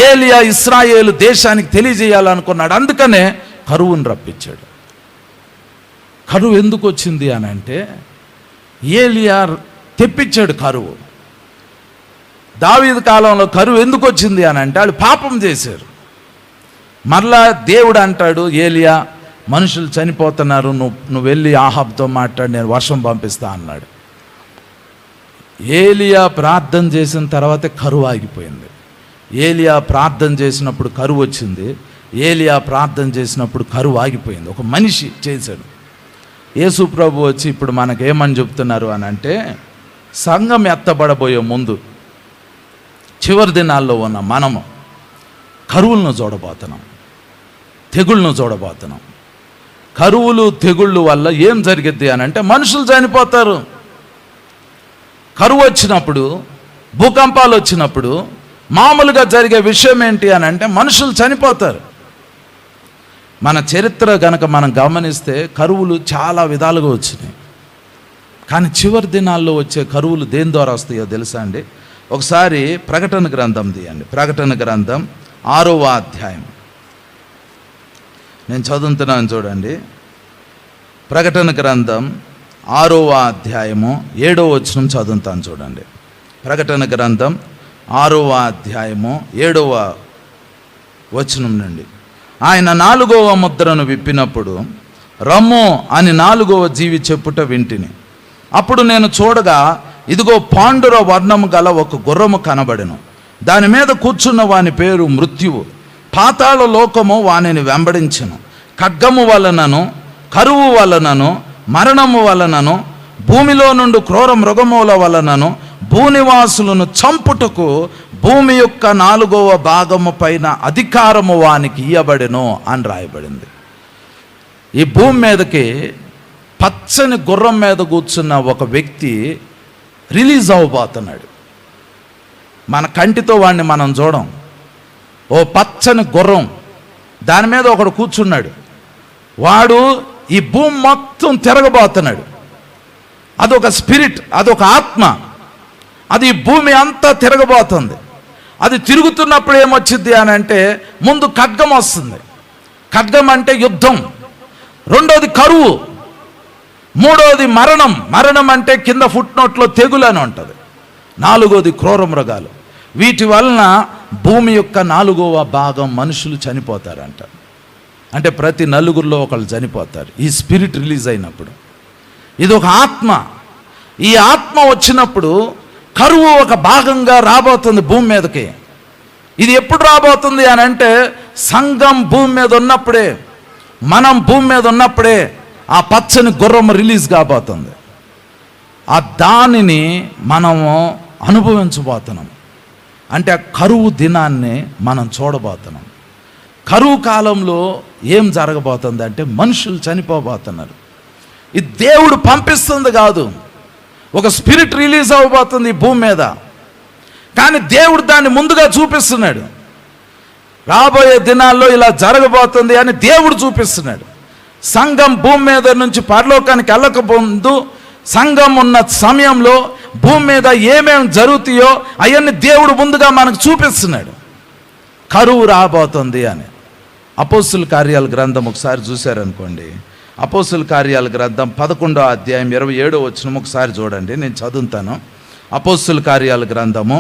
ఏలియా ఇశ్రాయేలు దేశానికి తెలియజేయాలనుకున్నాడు. అందుకనే కరువును రప్పించాడు. కరువు ఎందుకు వచ్చింది అని అంటే ఏలియా తెప్పించాడు కరువు. దావీదు కాలంలో కరువు ఎందుకు వచ్చింది అని అంటే వాళ్ళు పాపం చేశారు. మరలా దేవుడు అంటాడు, ఏలియా మనుషులు చనిపోతున్నారు, నువ్వు వెళ్ళి ఆహాబుతో మాట్లాడి నేను వర్షం పంపిస్తా అన్నాడు. ఏలియా ప్రార్థన చేసిన తర్వాత కరువు ఆగిపోయింది. ఏలియా ప్రార్థన చేసినప్పుడు కరువు వచ్చింది, ఏలియా ప్రార్థన చేసినప్పుడు కరువు ఆగిపోయింది. ఒక మనిషి చేశాడు. యేసు ప్రభు వచ్చి ఇప్పుడు మనకేమని చెప్తున్నారు అని అంటే, సంఘం ఎత్తబడబోయే ముందు చివరి దినాల్లో ఉన్న మనము కరువులను చూడబోతున్నాం, తెగుళ్ళను చూడబోతున్నాం. కరువులు తెగుళ్ళు వల్ల ఏం జరిగిద్ది అని అంటే మనుషులు చనిపోతారు. కరువు వచ్చినప్పుడు, భూకంపాలు వచ్చినప్పుడు మామూలుగా జరిగే విషయం ఏంటి అని అంటే మనుషులు చనిపోతారు. మన చరిత్ర గనక మనం గమనిస్తే కరువులు చాలా విధాలుగా వచ్చినాయి. కానీ చివరి దినాల్లో వచ్చే కరువులు దేని ద్వారా వస్తాయో తెలుసా అండి? ఒకసారి ప్రకటన గ్రంథం తీయండి. ప్రకటన గ్రంథం 6వ అధ్యాయం నేను చదువుతున్నాను చూడండి. ప్రకటన గ్రంథం 6వ అధ్యాయము 7వ వచనం చదువుతాను చూడండి. ప్రకటన గ్రంథం 6వ అధ్యాయము 7వ వచనం నుండి, ఆయన 4వ ముద్రను విప్పినప్పుడు రమ్ము అని 4వ జీవి చెప్పుట వింటిని. అప్పుడు నేను చూడగా ఇదిగో పాండుర వర్ణము గల ఒక గుర్రము కనబడెను. దాని మీద కూర్చున్న వాని పేరు మృత్యువు. పాతాళ లోకము వానిని వెంబడించెను. ఖడ్గము వలనను, కరువు వలనను, మరణము వలనను, భూమిలో నుండి క్రూర మృగముల వలనను భూనివాసులను చంపుటకు భూమి యొక్క 4వ భాగము పైన అధికారము వానికి ఇయ్యబడెను అని రాయబడింది. ఈ భూమి మీదకి పచ్చని గుర్రం మీద కూర్చున్న ఒక వ్యక్తి రిలీజ్ అవ్వబోతున్నాడు. మన కంటితో వాడిని మనం చూడం. ఓ పచ్చని గుర్రం, దాని మీద ఒకడు కూర్చున్నాడు. వాడు ఈ భూమి మొత్తం తిరగబోతున్నాడు. అదొక స్పిరిట్, అదొక ఆత్మ, అది ఈ భూమి అంతా తిరగబోతుంది. అది తిరుగుతున్నప్పుడు ఏమొచ్చింది అని అంటే ముందు ఖడ్గం వస్తుంది. ఖడ్గం అంటే యుద్ధం. రెండోది కరువు. మూడోది మరణం. మరణం అంటే కింద ఫుట్ నోట్లో తెగులు అని ఉంటుంది. 4వది క్రూర మృగాలు. వీటి వలన భూమి యొక్క 4వ భాగం మనుషులు చనిపోతారంట. అంటే ప్రతి నలుగురిలో ఒకళ్ళు చనిపోతారు ఈ స్పిరిట్ రిలీజ్ అయినప్పుడు. ఇది ఒక ఆత్మ. ఈ ఆత్మ వచ్చినప్పుడు కరువు ఒక భాగంగా రాబోతుంది భూమి మీదకి. ఇది ఎప్పుడు రాబోతుంది అని అంటే సంఘం భూమి మీద ఉన్నప్పుడే, మనం భూమి మీద ఉన్నప్పుడే ఆ పచ్చని గుర్రం రిలీజ్ కాబోతుంది. ఆ దానిని మనము అనుభవించబోతున్నాం. అంటే ఆ కరువు దినాన్ని మనం చూడబోతున్నాం. కరువు కాలంలో ఏం జరగబోతుంది అంటే మనుషులు చనిపోబోతున్నారు. ఇది దేవుడు పంపిస్తుంది కాదు, ఒక స్పిరిట్ రిలీజ్ అవ్వబోతుంది ఈ భూమి మీద. కానీ దేవుడు దాన్ని ముందుగా చూపిస్తున్నాడు. రాబోయే దినాల్లో ఇలా జరగబోతుంది అని దేవుడు చూపిస్తున్నాడు. సంఘం భూమి మీద నుంచి పరలోకానికి వెళ్ళకముందు సంఘం ఉన్న సమయంలో భూమి మీద ఏమేమి జరుగుతాయో అవన్నీ దేవుడు ముందుగా మనకు చూపిస్తున్నాడు. కరువు రాబోతుంది అని. అపోస్తుల కార్యాల గ్రంథం ఒకసారి చూశారనుకోండి. అపోస్తుల కార్యాల గ్రంథం 11వ అధ్యాయం 27వ వచనం ఒకసారి చూడండి, నేను చదువుతాను. అపోస్తుల కార్యాల గ్రంథము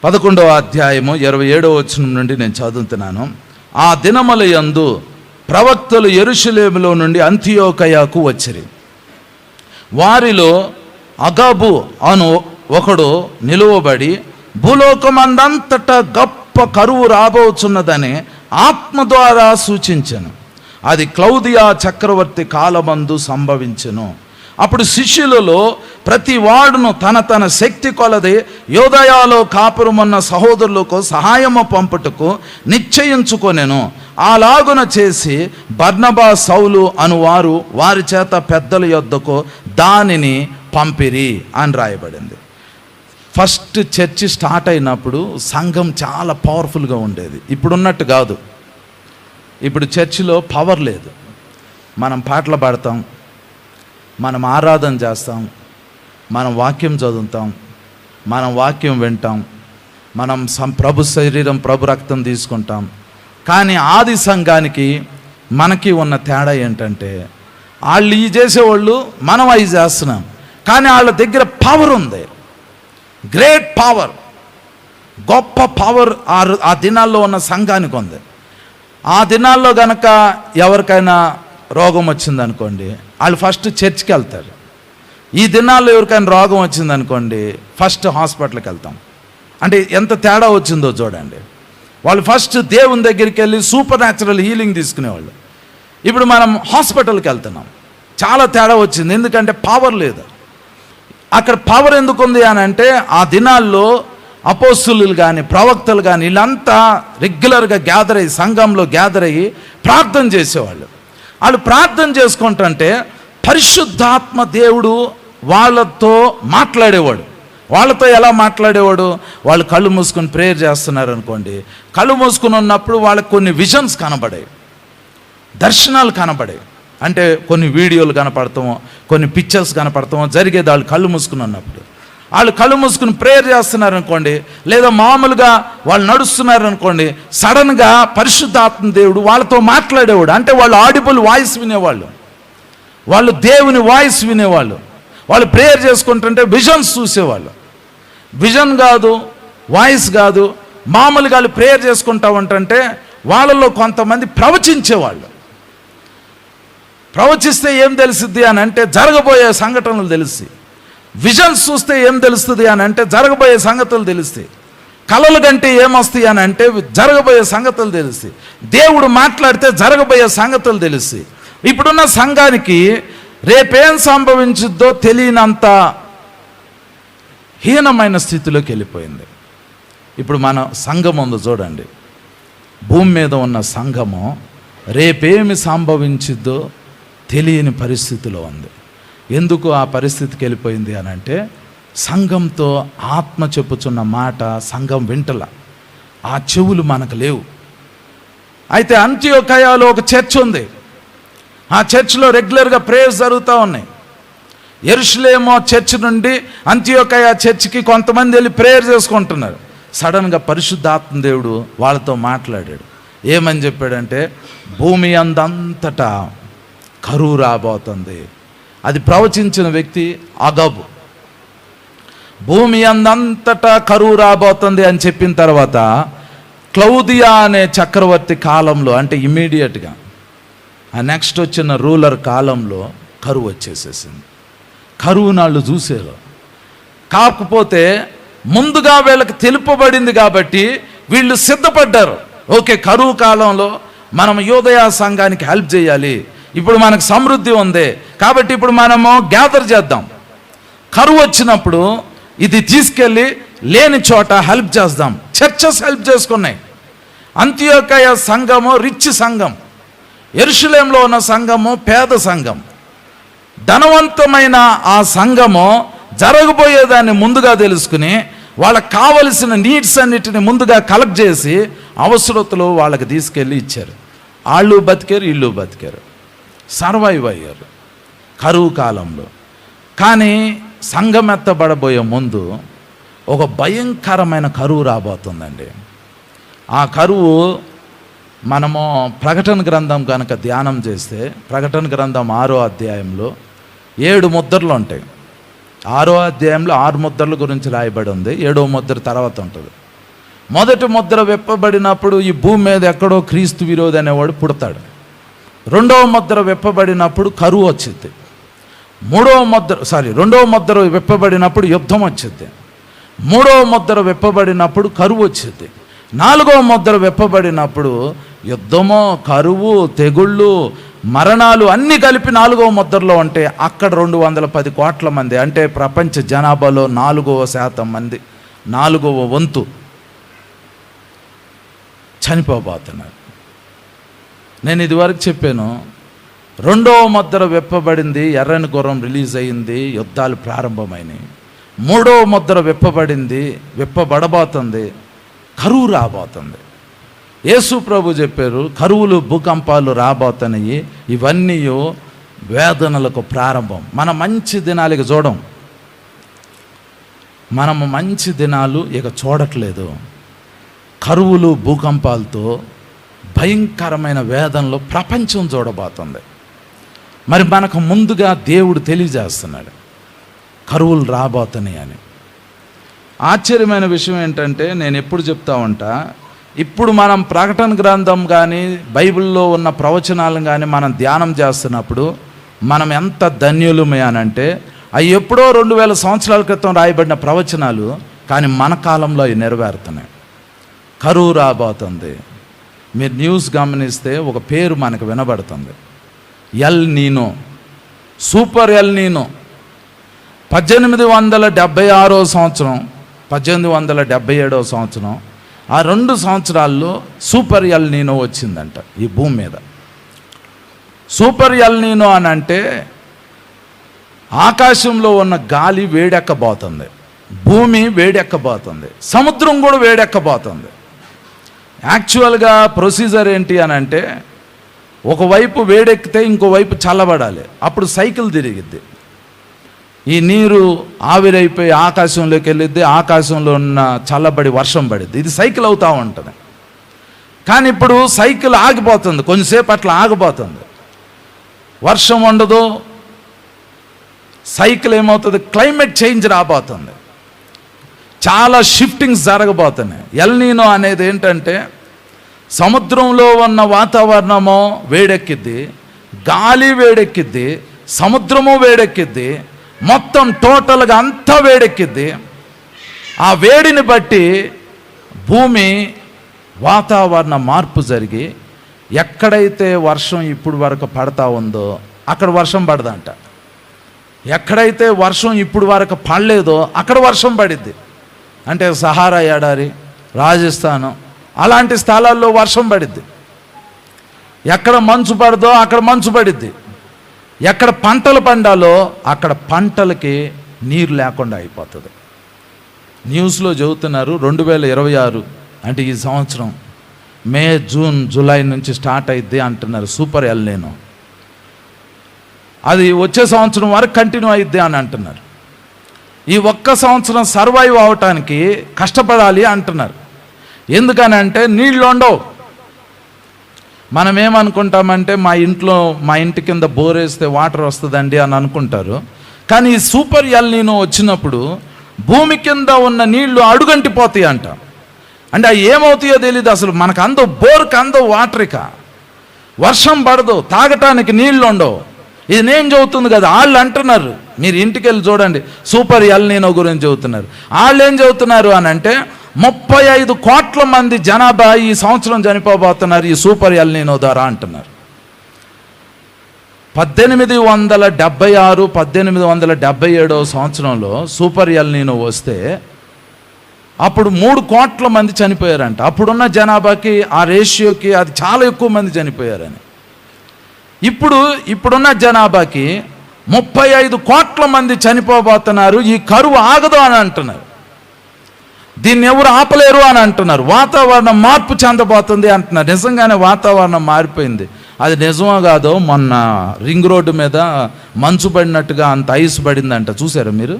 11వ అధ్యాయము 27వ వచనం నుండి నేను చదువుతున్నాను. ఆ దినముల యందు ప్రవక్తలు యెరూషలేములో నుండి అంతియోకయకు వచ్చిరి. వారిలో అగాబు అను ఒకడు నిలువబడి భూలోకమందంతటా గొప్ప కరువు రాబోచున్నదని ఆత్మ ద్వారా సూచించెను. అది క్లౌదియా చక్రవర్తి కాలమందు సంభవించెను. అప్పుడు శిష్యులలో ప్రతి వాడును తన తన శక్తి కొలది యోదయాలో కాపురమున్న సహోదరులకు సహాయము పంపుటకు నిశ్చయించుకొనెను. అలాగున చేసి బర్నబా, సౌలు అనువారు వారి చేత పెద్దల యొద్దకు దానిని పంపిరి అని రాయబడింది. ఫస్ట్ చర్చి స్టార్ట్ అయినప్పుడు సంఘం చాలా పవర్ఫుల్గా ఉండేది, ఇప్పుడున్నట్టు కాదు. ఇప్పుడు చర్చిలో పవర్ లేదు. మనం పాటలు పాడతాం, మనం ఆరాధన చేస్తాం, మనం వాక్యం చదువుతాం, మనం వాక్యం వింటాం, మనం ప్రభు శరీరం ప్రభు రక్తం తీసుకుంటాం. కానీ ఆది సంఘానికి మనకి ఉన్న తేడా ఏంటంటే వాళ్ళు ఈ చేసేవాళ్ళు, మనం అవి చేస్తున్నాం. కానీ వాళ్ళ దగ్గర పవర్ ఉంది, గ్రేట్ పవర్, గొప్ప పవర్ ఆ దినాల్లో ఉన్న సంఘానికి ఉంది. ఆ దినాల్లో కనుక ఎవరికైనా రోగం వచ్చిందనుకోండి, వాళ్ళు ఫస్ట్ చర్చ్కి వెళ్తారు. ఈ దినాల్లో ఎవరికైనా రోగం వచ్చిందనుకోండి, ఫస్ట్ హాస్పిటల్కి వెళ్తాం. అంటే ఎంత తేడా వచ్చిందో చూడండి. వాళ్ళు ఫస్ట్ దేవుని దగ్గరికి వెళ్ళి సూపర్ న్యాచురల్ హీలింగ్ తీసుకునేవాళ్ళు. ఇప్పుడు మనం హాస్పిటల్కి వెళ్తున్నాం. చాలా తేడా వచ్చింది, ఎందుకంటే పవర్ లేదు. అక్కడ పవర్ ఎందుకు ఉంది అని అంటే ఆ దినాల్లో అపోస్తులు కానీ ప్రవక్తలు కానీ వీళ్ళంతా రెగ్యులర్గా గ్యాదర్ అయ్యి, సంఘంలో గ్యాదర్ అయ్యి ప్రార్థన చేసేవాళ్ళు. వాళ్ళు ప్రార్థన చేసుకుంటుంటే పరిశుద్ధాత్మ దేవుడు వాళ్ళతో మాట్లాడేవాడు. వాళ్ళతో ఎలా మాట్లాడేవాడు? వాళ్ళు కళ్ళు మూసుకొని ప్రేయర్ చేస్తున్నారు అనుకోండి, కళ్ళు మూసుకొని ఉన్నప్పుడు వాళ్ళకి కొన్ని విజన్స్ కనబడాయి, దర్శనాలు కనబడాయి. అంటే కొన్ని వీడియోలు కనపడతామో, కొన్ని పిక్చర్స్ కనపడతామో జరిగేది వాళ్ళు కళ్ళు మూసుకుని ఉన్నప్పుడు. వాళ్ళు కళ్ళు మూసుకుని ప్రేయర్ చేస్తున్నారు అనుకోండి, లేదా మామూలుగా వాళ్ళు నడుస్తున్నారు అనుకోండి, సడన్గా పరిశుద్ధాత్మ దేవుడు వాళ్ళతో మాట్లాడేవాడు. అంటే వాళ్ళు ఆడిబుల్ వాయిస్ వినేవాళ్ళు, వాళ్ళు దేవుని వాయిస్ వినేవాళ్ళు. వాళ్ళు ప్రేయర్ చేసుకుంటుంటే విజన్స్ చూసేవాళ్ళు. విజన్ కాదు, వాయిస్ కాదు, మామూలుగా వాళ్ళు ప్రేయర్ చేసుకుంటా ఉంటుంటే వాళ్ళలో కొంతమంది ప్రవచించేవాళ్ళు. ప్రవచిస్తే ఏం తెలుస్తుంది అని అంటే జరగబోయే సంఘటనలు తెలుస్తాయి. విజన్స్ చూస్తే ఏం తెలుస్తుంది అని అంటే జరగబోయే సంగతులు తెలుస్తాయి. కలలు కంటే ఏమొస్తాయి అని అంటే జరగబోయే సంగతులు తెలుస్తాయి. దేవుడు మాట్లాడితే జరగబోయే సంగతులు తెలుస్తాయి. ఇప్పుడున్న సంఘానికి రేపేం సంభవించుద్దో తెలియనంత హీనమైన స్థితిలోకి వెళ్ళిపోయింది. ఇప్పుడు మన సంఘం ఉందో చూడండి, భూమి మీద ఉన్న సంఘము రేపేమి సంభవించిద్దో తెలియని పరిస్థితిలో ఉంది. ఎందుకు ఆ పరిస్థితికి వెళ్ళిపోయింది అని అంటే సంఘంతో ఆత్మ చెప్పుచున్న మాట సంఘం వింటల, ఆ చెవులు మనకు లేవు. అయితే అంతియోకయలో ఒక చర్చ్ ఉంది. ఆ చర్చ్లో రెగ్యులర్గా ప్రేయర్స్ జరుగుతూ ఉన్నాయి. యెరూషలేము చర్చ్ నుండి అంతియోకయ చర్చ్కి కొంతమంది వెళ్ళి ప్రేయర్ చేసుకుంటున్నారు. సడన్గా పరిశుద్ధాత్మ దేవుడు వాళ్ళతో మాట్లాడాడు. ఏమని చెప్పాడంటే భూమి అందంతటా కరువు రాబోతుంది. అది ప్రవచించిన వ్యక్తి అగబు. భూమి అందంతటా కరువు రాబోతుంది అని చెప్పిన తర్వాత క్లౌదియా అనే చక్రవర్తి కాలంలో, అంటే ఇమ్మీడియట్గా ఆ నెక్స్ట్ వచ్చిన రూలర్ కాలంలో కరువు వచ్చేసేసింది. కరువు నాళ్ళు చూసేరు. కాకపోతే ముందుగా వీళ్ళకి తెలుపబడింది కాబట్టి వీళ్ళు సిద్ధపడ్డారు. ఓకే, కరువు కాలంలో మనం యూదయ సంఘానికి హెల్ప్ చేయాలి, ఇప్పుడు మనకు సమృద్ధి ఉంది కాబట్టి ఇప్పుడు మనము గ్యాదర్ చేద్దాం. కరువు వచ్చినప్పుడు ఇది తీసుకెళ్ళి లేని చోట హెల్ప్ చేద్దాం. చర్చెస్ హెల్ప్ చేసుకున్నాయి. అంతియోకయ సంఘము రిచ్ సంఘం, యెరూషలేంలో ఉన్న సంఘము పేద సంఘం. ధనవంతమైన ఆ సంఘము జరగబోయేదాన్ని ముందుగా తెలుసుకుని వాళ్ళకి కావలసిన నీడ్స్ అన్నిటిని ముందుగా కలెక్ట్ చేసి అవసరతలు వాళ్ళకి తీసుకెళ్ళి ఇచ్చారు. వాళ్ళు బతికారు, వీళ్ళు బతికారు, సర్వైవ్ అయ్యారు కరువు కాలంలో. కానీ సంఘం ఎత్తబడబోయే ముందు ఒక భయంకరమైన కరువు రాబోతుందండి. ఆ కరువు మనము ప్రకటన గ్రంథం కనుక ధ్యానం చేస్తే, ప్రకటన గ్రంథం 6వ అధ్యాయంలో 7 ముద్రలు ఉంటాయి. 6వ అధ్యాయంలో 6 ముద్రల గురించి రాయబడి ఉంది. 7వ ముద్ర తర్వాత ఉంటుంది. మొదటి ముద్ర విప్పబడినప్పుడు ఈ భూమి మీద ఎక్కడో క్రీస్తు విరోధి అనేవాడు పుడతాడు. 2వ ముద్ర విప్పబడినప్పుడు కరువు వచ్చింది. 2వ ముద్ర విప్పబడినప్పుడు యుద్ధం వచ్చింది. 3వ ముద్ర విప్పబడినప్పుడు కరువు వచ్చింది. 4వ ముద్ర విప్పబడినప్పుడు యుద్ధము, కరువు, తెగుళ్ళు, మరణాలు అన్నీ కలిపి 4వ ముద్రలో ఉంటే అక్కడ 210 కోట్ల మంది, అంటే ప్రపంచ జనాభాలో 4% మంది, 4వ వంతు చనిపోబోతున్నారు. నేను ఇదివరకు చెప్పాను, 2వ ముద్ర విప్పబడింది, ఎర్రని గుర్రం రిలీజ్ అయింది, యుద్ధాలు ప్రారంభమైనవి. 3వ ముద్ర విప్పబడబోతుంది, కరువు రాబోతుంది. యేసు ప్రభు చెప్పారు, కరువులు, భూకంపాలు రాబోతున్నాయి, ఇవన్నీ వేదనలకు ప్రారంభం. మన మంచి దినాలు ఇక చూడం, మనము మంచి దినాలు ఇక చూడట్లేదు. కరువులు, భూకంపాలతో భయంకరమైన వేదనలో ప్రపంచం చూడబోతుంది. మరి మనకు ముందుగా దేవుడు తెలియజేస్తున్నాడు కరువులు రాబోతున్నాయి అని. ఆశ్చర్యమైన విషయం ఏంటంటే, నేను ఎప్పుడు చెప్తా ఉంటా, ఇప్పుడు మనం ప్రకటన గ్రంథం కానీ బైబిల్లో ఉన్న ప్రవచనాలను కానీ మనం ధ్యానం చేస్తున్నప్పుడు మనం ఎంత ధన్యులమే అనంటే, అవి ఎప్పుడో 2000 సంవత్సరాల క్రితం రాయబడిన ప్రవచనాలు, కానీ మన కాలంలో అవి నెరవేరుతున్నాయి. కరువు రాబోతుంది. మీరు న్యూస్ గమనిస్తే ఒక పేరు మనకు వినబడుతుంది, El Nino, super El Nino. 1876వ సంవత్సరం, 1877వ సంవత్సరం, ఆ 2 సంవత్సరాల్లో సూపర్ ఎల్ నీనో వచ్చిందంట ఈ భూమి మీద. సూపర్ ఎల్ నీనో అని అంటే ఆకాశంలో ఉన్న గాలి వేడెక్కబోతుంది, భూమి వేడెక్కబోతుంది, సముద్రం కూడా వేడెక్కబోతుంది. యాక్చువల్గా ప్రొసీజర్ ఏంటి అని అంటే, ఒకవైపు వేడెక్కితే ఇంకోవైపు చల్లబడాలి, అప్పుడు సైకిల్ తిరిగిద్ది. ఈ నీరు ఆవిరైపోయి ఆకాశంలోకి వెళ్ళిద్ది, ఆకాశంలో ఉన్న చల్లబడి వర్షం పడిద్ది, ఇది సైకిల్ అవుతూ ఉంటుంది. కానీ ఇప్పుడు సైకిల్ ఆగిపోతుంది, కొంచెంసేపు అట్లా ఆగిపోతుంది, వర్షం ఉండదు, సైకిల్ ఏమవుతుంది, క్లైమేట్ చేంజ్ రాబోతుంది, చాలా షిఫ్టింగ్స్ జరగబోతున్నాయి. ఎల్ నీనో అనేది ఏంటంటే, సముద్రంలో ఉన్న వాతావరణము వేడెక్కిద్ది, గాలి వేడెక్కిద్ది, సముద్రము వేడెక్కిద్ది, మొత్తం టోటల్గా అంతా వేడెక్కిద్ది. ఆ వేడిని బట్టి భూమి వాతావరణ మార్పు జరిగి ఎక్కడైతే వర్షం ఇప్పుడు వరకు పడతా ఉందో అక్కడ వర్షం పడదంట, ఎక్కడైతే వర్షం ఇప్పుడు వరకు పడలేదో అక్కడ వర్షం పడిద్ది. అంటే సహారా ఎడారి, రాజస్థాను అలాంటి స్థలాల్లో వర్షం పడిద్ది. ఎక్కడ మంచు పడదో అక్కడ మంచు పడిద్ది. ఎక్కడ పంటలు పండాలో అక్కడ పంటలకి నీరు లేకుండా అయిపోతుంది. న్యూస్లో చెబుతున్నారు 2026 అంటే ఈ సంవత్సరం మే, జూన్, జూలై నుంచి స్టార్ట్ అయిద్ది అంటున్నారు సూపర్ ఎల్ నీనో. అది వచ్చే సంవత్సరం వరకు కంటిన్యూ అయిద్ది అని అంటున్నారు. ఈ ఒక్క సంవత్సరం సర్వైవ్ అవటానికి కష్టపడాలి అంటున్నారు. ఎందుకనంటే నీళ్ళు ఉండవు. మనం ఏమనుకుంటామంటే, మా ఇంటి కింద బోర్ వేస్తే వాటర్ వస్తుందండి అని అనుకుంటారు. కానీ ఈ సూపర్ ఎల్ నీనో వచ్చినప్పుడు భూమి కింద ఉన్న నీళ్లు అడుగంటిపోతాయి అంట. అంటే అవి ఏమవుతాయో తెలియదు. అసలు మనకు అందవు, బోర్కి అందవు వాటర్, ఇక వర్షం పడదు, తాగటానికి నీళ్ళు ఉండవు. ఇది నేను చెబుతుంది కదా, వాళ్ళు అంటున్నారు. మీరు ఇంటికి వెళ్ళి చూడండి, సూపర్ ఎల్ నీనో గురించి చెబుతున్నారు. వాళ్ళు ఏం చెబుతున్నారు అని అంటే 35 కోట్ల మంది జనాభా ఈ సంవత్సరం చనిపోబోతున్నారు ఈ సూపర్ ఎల్ నీనో ద్వారా అంటున్నారు. 1876 1877 సంవత్సరంలో సూపర్ ఎల్ నీనో వస్తే అప్పుడు 3 కోట్ల మంది చనిపోయారంట. అప్పుడున్న జనాభాకి ఆ రేషియోకి అది చాలా ఎక్కువ మంది చనిపోయారని. ఇప్పుడున్న జనాభాకి 35 కోట్ల మంది చనిపోబోతున్నారు, ఈ కరువు ఆగదు అని అంటున్నారు. దీన్ని ఎవరు ఆపలేరు అని అంటున్నారు. వాతావరణం మార్పు చెందబోతుంది అంటున్నారు. నిజంగానే వాతావరణం మారిపోయింది. అది నిజమో కాదో, మొన్న రింగ్ రోడ్డు మీద మంచు పడినట్టుగా అంత ఐస్ పడిందంట. చూసారా మీరు?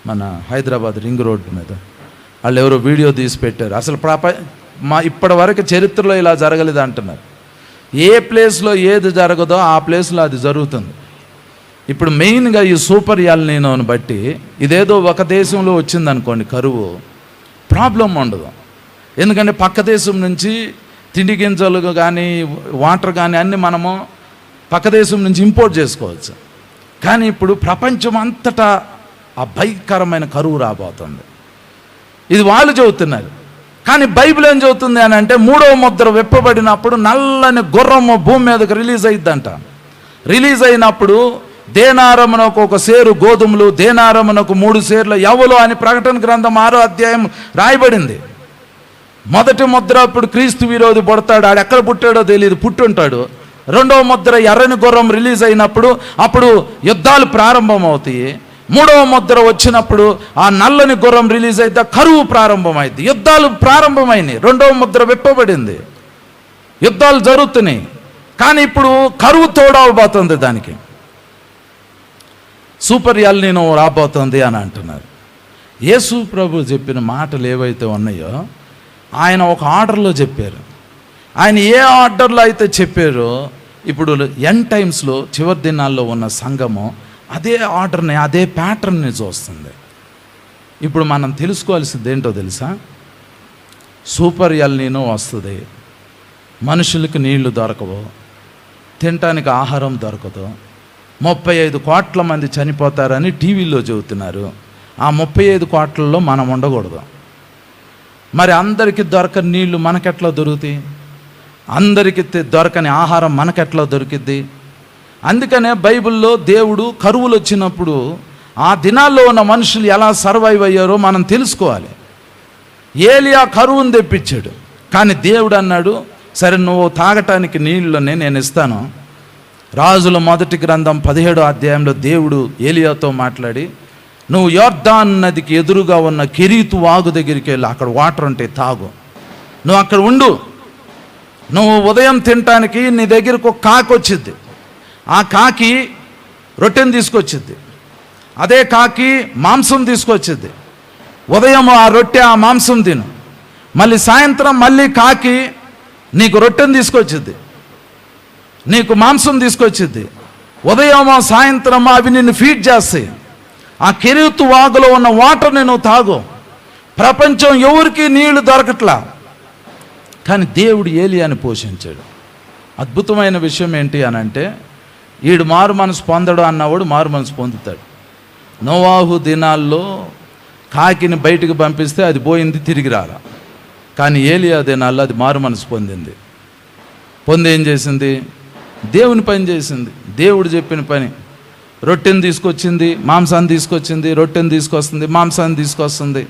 మన హైదరాబాద్ రింగ్ రోడ్డు మీద వాళ్ళు ఎవరో వీడియో తీసి పెట్టారు. అసలు ఇప్పటి వరకు చరిత్రలో ఇలా జరగలేదు అంటున్నారు. ఏ ప్లేస్లో ఏది జరగదో ఆ ప్లేస్లో అది జరుగుతుంది. ఇప్పుడు మెయిన్గా ఈ సూపర్ ఎల్ నీనోని బట్టి ఇదేదో ఒక దేశంలో వచ్చిందనుకోండి కరువు, ప్రాబ్లం ఉండదు. ఎందుకంటే పక్క దేశం నుంచి తిండి గింజలు కానీ వాటర్ కానీ అన్నీ మనము పక్క దేశం నుంచి ఇంపోర్ట్ చేసుకోవచ్చు. కానీ ఇప్పుడు ప్రపంచం అంతటా ఆ భయంకరమైన కరువు రాబోతుంది. ఇది వాళ్ళు చెబుతున్నారు. కానీ బైబిల్ ఏం చెబుతుంది అని అంటే 3వ ముద్ర విప్పబడినప్పుడు నల్లని గుర్రము భూమి మీదకి రిలీజ్ అయ్యిద్దంట. రిలీజ్ అయినప్పుడు దేనారమునకు 1 సేరు గోధుమలు, దేనారమునకు 3 సేర్ల యవ్వలు అని ప్రకటన గ్రంథం 6వ అధ్యాయం రాయబడింది. మొదటి ముద్ర అప్పుడు క్రీస్తు విరోధి పుడతాడు, ఆడు ఎక్కడ పుట్టాడో తెలియదు, పుట్టుంటాడు. 2వ ముద్ర ఎర్రని గుర్రం రిలీజ్ అయినప్పుడు అప్పుడు యుద్ధాలు ప్రారంభమవుతాయి. 3వ ముద్ర వచ్చినప్పుడు ఆ నల్లని గుర్రం రిలీజ్ అయితే కరువు ప్రారంభమైంది, యుద్ధాలు ప్రారంభమైనాయి. 2వ ముద్ర విప్పబడింది, యుద్ధాలు జరుగుతున్నాయి. కానీ ఇప్పుడు కరువు తోడవబోతుంది, దానికి సూపర్ ఎల్ నీనో రాబోతుంది అని అంటున్నారు. యేసు ప్రభు చెప్పిన మాటలు ఏవైతే ఉన్నాయో ఆయన ఒక ఆర్డర్లో చెప్పారు. ఆయన ఏ ఆర్డర్లో అయితే చెప్పారో ఇప్పుడు ఎండ్ టైమ్స్లో చివరి దినాల్లో ఉన్న సంఘము అదే ఆర్డర్ని, అదే ప్యాటర్న్ని చూస్తుంది. ఇప్పుడు మనం తెలుసుకోవాల్సింది ఏంటో తెలుసా? సూపర్ ఎల్ నీనో వస్తుంది, మనుషులకు నీళ్లు దొరకవు, తినటానికి ఆహారం దొరకదు, 35 కోట్ల మంది చనిపోతారని టీవీలో చెబుతున్నారు. ఆ 35 కోట్లలో మనం ఉండకూడదు. మరి అందరికీ దొరకని నీళ్లు మనకెట్లా దొరుకుతాయి? అందరికీ దొరకని ఆహారం మనకెట్లా దొరికిద్ది? అందుకనే బైబిల్లో దేవుడు కరువులు వచ్చినప్పుడు ఆ దినాల్లో ఉన్న మనుషులు ఎలా సర్వైవ్ అయ్యారో మనం తెలుసుకోవాలి. ఏలియా కరువును తెప్పించాడు, కానీ దేవుడు అన్నాడు, సరే నువ్వు తాగటానికి నీళ్ళని నేను ఇస్తాను. రాజుల మొదటి గ్రంథం 17వ అధ్యాయంలో దేవుడు ఏలియాతో మాట్లాడి, నువ్వు యొర్దాను నదికి ఎదురుగా ఉన్న కెరీతు వాగు దగ్గరికి వెళ్ళి అక్కడ వాటర్ ఉంటే తాగు, నువ్వు అక్కడ ఉండు. నువ్వు ఉదయం తినటానికి నీ దగ్గరకు ఒక కాకి వచ్చిద్ది, ఆ కాకి రొట్టెని తీసుకొచ్చిద్ది, అదే కాకి మాంసం తీసుకొచ్చిద్ది. ఉదయం ఆ రొట్టె ఆ మాంసం తిను, మళ్ళీ సాయంత్రం మళ్ళీ కాకి నీకు రొట్టెని తీసుకొచ్చిద్ది, నీకు మాంసం తీసుకొచ్చిద్ది. ఉదయం సాయంత్రం అవి నిన్ను ఫీడ్ చేస్తాయి. ఆ కెరీతు వాగులో ఉన్న వాటర్ని నువ్వు తాగు. ప్రపంచం ఎవరికి నీళ్లు దొరకట్లా, కానీ దేవుడు ఏలియాని పోషించాడు. అద్భుతమైన విషయం ఏంటి అని అంటే, ఈడు మారు మనసు పొందడు అన్నవాడు మారు మనసు పొందుతాడు. నోవాహు దినాల్లో కాకిని బయటికి పంపిస్తే అది పోయింది, తిరిగి రాల. కానీ ఏలియా దినాల్లో అది మారు మనసు పొందింది. పొంది ఏం చేసింది? దేవుని పని చేసింది. దేవుడు చెప్పిన పని. రొట్టెని తీసుకొచ్చింది, మాంసాన్ని తీసుకొచ్చింది, రొట్టెని తీసుకొస్తుంది, మాంసాన్ని తీసుకొస్తుంది.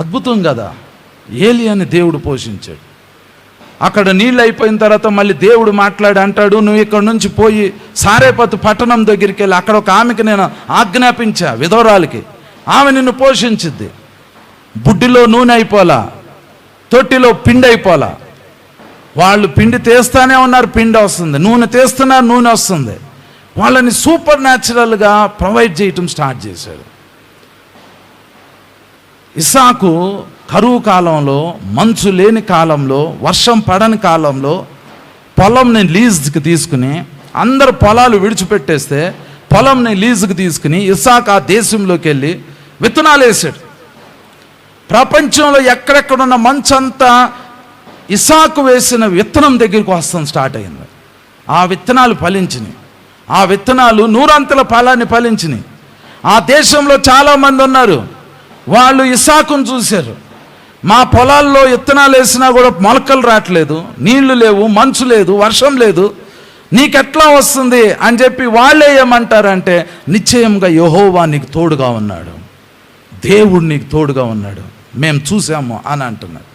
అద్భుతం కదా. ఏలియాని దేవుడు పోషించాడు. అక్కడ నీళ్ళు అయిపోయిన తర్వాత మళ్ళీ దేవుడు మాట్లాడి అంటాడు, నువ్వు ఇక్కడ నుంచి పోయి సారేపతు పట్టణం దగ్గరికి వెళ్ళి అక్కడ ఒక ఆమెకి నేను ఆజ్ఞాపించా, విధవరాలకి, ఆమె నిన్ను పోషించిద్ది. బుడ్డిలో నూనె అయిపోలా, తొట్టిలో పిండి అయిపోలా. వాళ్ళు పిండి తీస్తానే ఉన్నారు, పిండి వస్తుంది, నూనె తీస్తున్నారు, నూనె వస్తుంది. వాళ్ళని సూపర్ న్యాచురల్గా ప్రొవైడ్ చేయటం స్టార్ట్ చేశాడు. ఇస్సాకు కరువు కాలంలో, మంచు లేని కాలంలో, వర్షం పడని కాలంలో పొలంని లీజుకి తీసుకుని, అందరు పొలాలు విడిచిపెట్టేస్తే పొలంని లీజుకి తీసుకుని ఇస్సాకు ఆ దేశంలోకి వెళ్ళి విత్తనాలు వేసాడు. ప్రపంచంలో ఎక్కడెక్కడున్న మంచంతా ఇసాకు వేసిన విత్తనం దగ్గరికి వస్తాం స్టార్ట్ అయింది. ఆ విత్తనాలు ఫలించినాయి. ఆ విత్తనాలు 100 ఫలాన్ని ఫలించినాయి. ఆ దేశంలో చాలామంది ఉన్నారు, వాళ్ళు ఇసాకును చూశారు. మా పొలాల్లో విత్తనాలు వేసినా కూడా మొలకలు రావట్లేదు, నీళ్లు లేవు, మంచు లేదు, వర్షం లేదు, నీకెట్లా వస్తుంది అని చెప్పి వాళ్ళే ఏమంటారంటే, నిశ్చయంగా యెహోవా నీకు తోడుగా ఉన్నాడు, దేవుడు నీకు తోడుగా ఉన్నాడు, మేము చూసాము అని అంటున్నారు.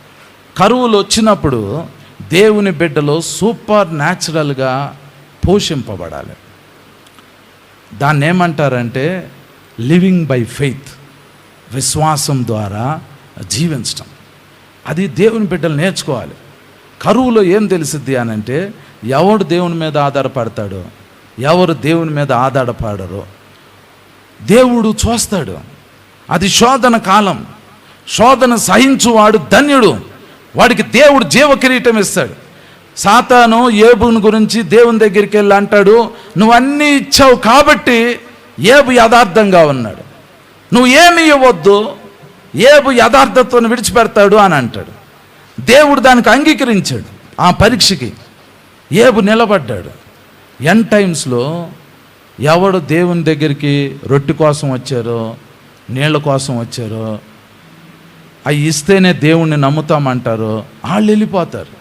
కరువులు వచ్చినప్పుడు దేవుని బిడ్డలో సూపర్ న్యాచురల్గా పోషింపబడాలి. దాన్ని ఏమంటారంటే లివింగ్ బై ఫెయిత్, విశ్వాసం ద్వారా జీవించటం. అది దేవుని బిడ్డలు నేర్చుకోవాలి. కరువులో ఏం తెలిసిద్ది అని అంటే, ఎవడు దేవుని మీద ఆధారపడతాడో, ఎవరు దేవుని మీద ఆధారపడరో దేవుడు చూస్తాడు. అది శోధన కాలం. శోధన సహించువాడు ధన్యుడు, వాడికి దేవుడు జీవ కిరీటం ఇస్తాడు. సాతాను ఏబుని గురించి దేవుని దగ్గరికి వెళ్ళి అంటాడు, నువ్వు అన్నీ ఇచ్చావు కాబట్టి ఏబు యథార్థంగా ఉన్నాడు, నువ్వు ఏమి ఇవ్వద్దు, ఏబు యథార్థతను విడిచిపెడతాడు అని అంటాడు. దేవుడు దానికి అంగీకరించాడు. ఆ పరీక్షకి ఏబు నిలబడ్డాడు. ఎండ్ టైమ్స్లో ఎవడు దేవుని దగ్గరికి రొట్టె కోసం వచ్చారో, నీళ్ళ కోసం వచ్చారో, అవి ఇస్తేనే దేవుణ్ణి నమ్ముతామంటారో వాళ్ళు వెళ్ళిపోతారు.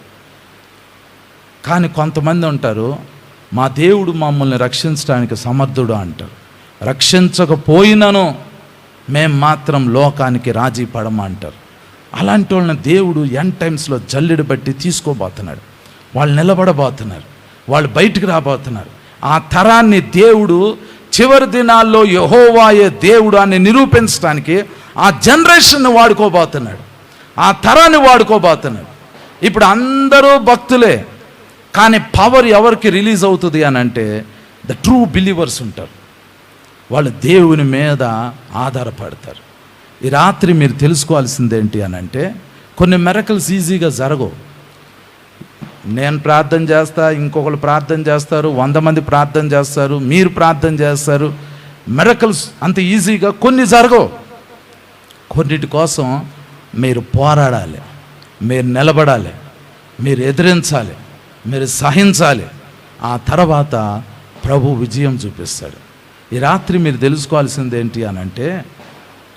కానీ కొంతమంది ఉంటారు, మా దేవుడు మమ్మల్ని రక్షించడానికి సమర్థుడు అంటారు. రక్షించకపోయినను మేము మాత్రం లోకానికి రాజీ పడమంటారు. అలాంటి వాళ్ళని దేవుడు ఎండ్ టైమ్స్లో జల్లెడు బట్టి తీసుకోబోతున్నాడు. వాళ్ళు నిలబడబోతున్నారు, వాళ్ళు బయటికి రాబోతున్నారు. ఆ తరాన్ని దేవుడు చివరి దినాల్లో యెహోవాయే దేవుడు అని నిరూపించడానికి ఆ జనరేషన్ని వాడుకోబోతున్నాడు, ఆ తరాన్ని వాడుకోబోతున్నాడు. ఇప్పుడు అందరూ భక్తులే, కానీ పవర్ ఎవరికి రిలీజ్ అవుతుంది అని అంటే ద ట్రూ బిలీవర్స్ ఉంటారు. వాళ్ళు దేవుని మీద ఆధారపడతారు. ఈ రాత్రి మీరు తెలుసుకోవాల్సింది ఏంటి అని అంటే, కొన్ని మిరకల్స్ ఈజీగా జరగవు. నేను ప్రార్థన చేస్తా, ఇంకొకరు ప్రార్థన చేస్తారు, 100 మంది ప్రార్థన చేస్తారు, మీరు ప్రార్థన చేస్తారు. మిరకల్స్ అంత ఈజీగా కొన్ని జరగవు. కొన్నిటి కోసం మీరు పోరాడాలి, మీరు నిలబడాలి, మీరు ఎదిరించాలి, మీరు సహించాలి. ఆ తర్వాత ప్రభు విజయం చూపిస్తాడు. ఈ రాత్రి మీరు తెలుసుకోవాల్సింది ఏంటి అని అంటే,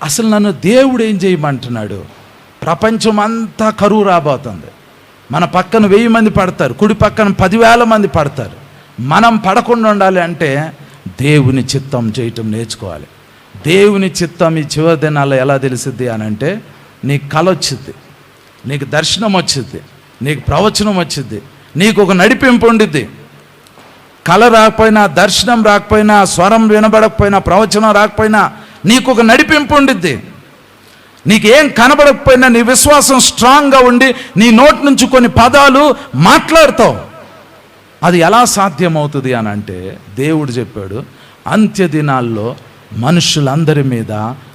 అసలు నన్ను దేవుడు ఏం చేయమంటున్నాడు? ప్రపంచం అంతా కరువు రాబోతుంది. మన పక్కన 1000 మంది పడతారు, కుడి పక్కన 10,000 మంది పడతారు. మనం పడకుండా ఉండాలి అంటే దేవుని చిత్తం చేయటం నేర్చుకోవాలి. దేవుని చిత్తం ఈ చివరి దినాల్లో ఎలా తెలిసిద్ది అని అంటే, నీకు కల వచ్చిద్ది, నీకు దర్శనం వచ్చిద్ది, నీకు ప్రవచనం వచ్చిద్ది, నీకు ఒక నడిపింపు ఉండిద్ది. కల రాకపోయినా, దర్శనం రాకపోయినా, స్వరం వినబడకపోయినా, ప్రవచనం రాకపోయినా నీకు ఒక నడిపింపు ఉండిద్ది. నీకేం కనబడకపోయినా నీ విశ్వాసం స్ట్రాంగ్గా ఉండి నీ నోటి నుంచి కొన్ని పదాలు మాట్లాడతావు. అది ఎలా సాధ్యమవుతుంది అని అంటే, దేవుడు చెప్పాడు, అంత్య దినాల్లో మనుషులందరి మీద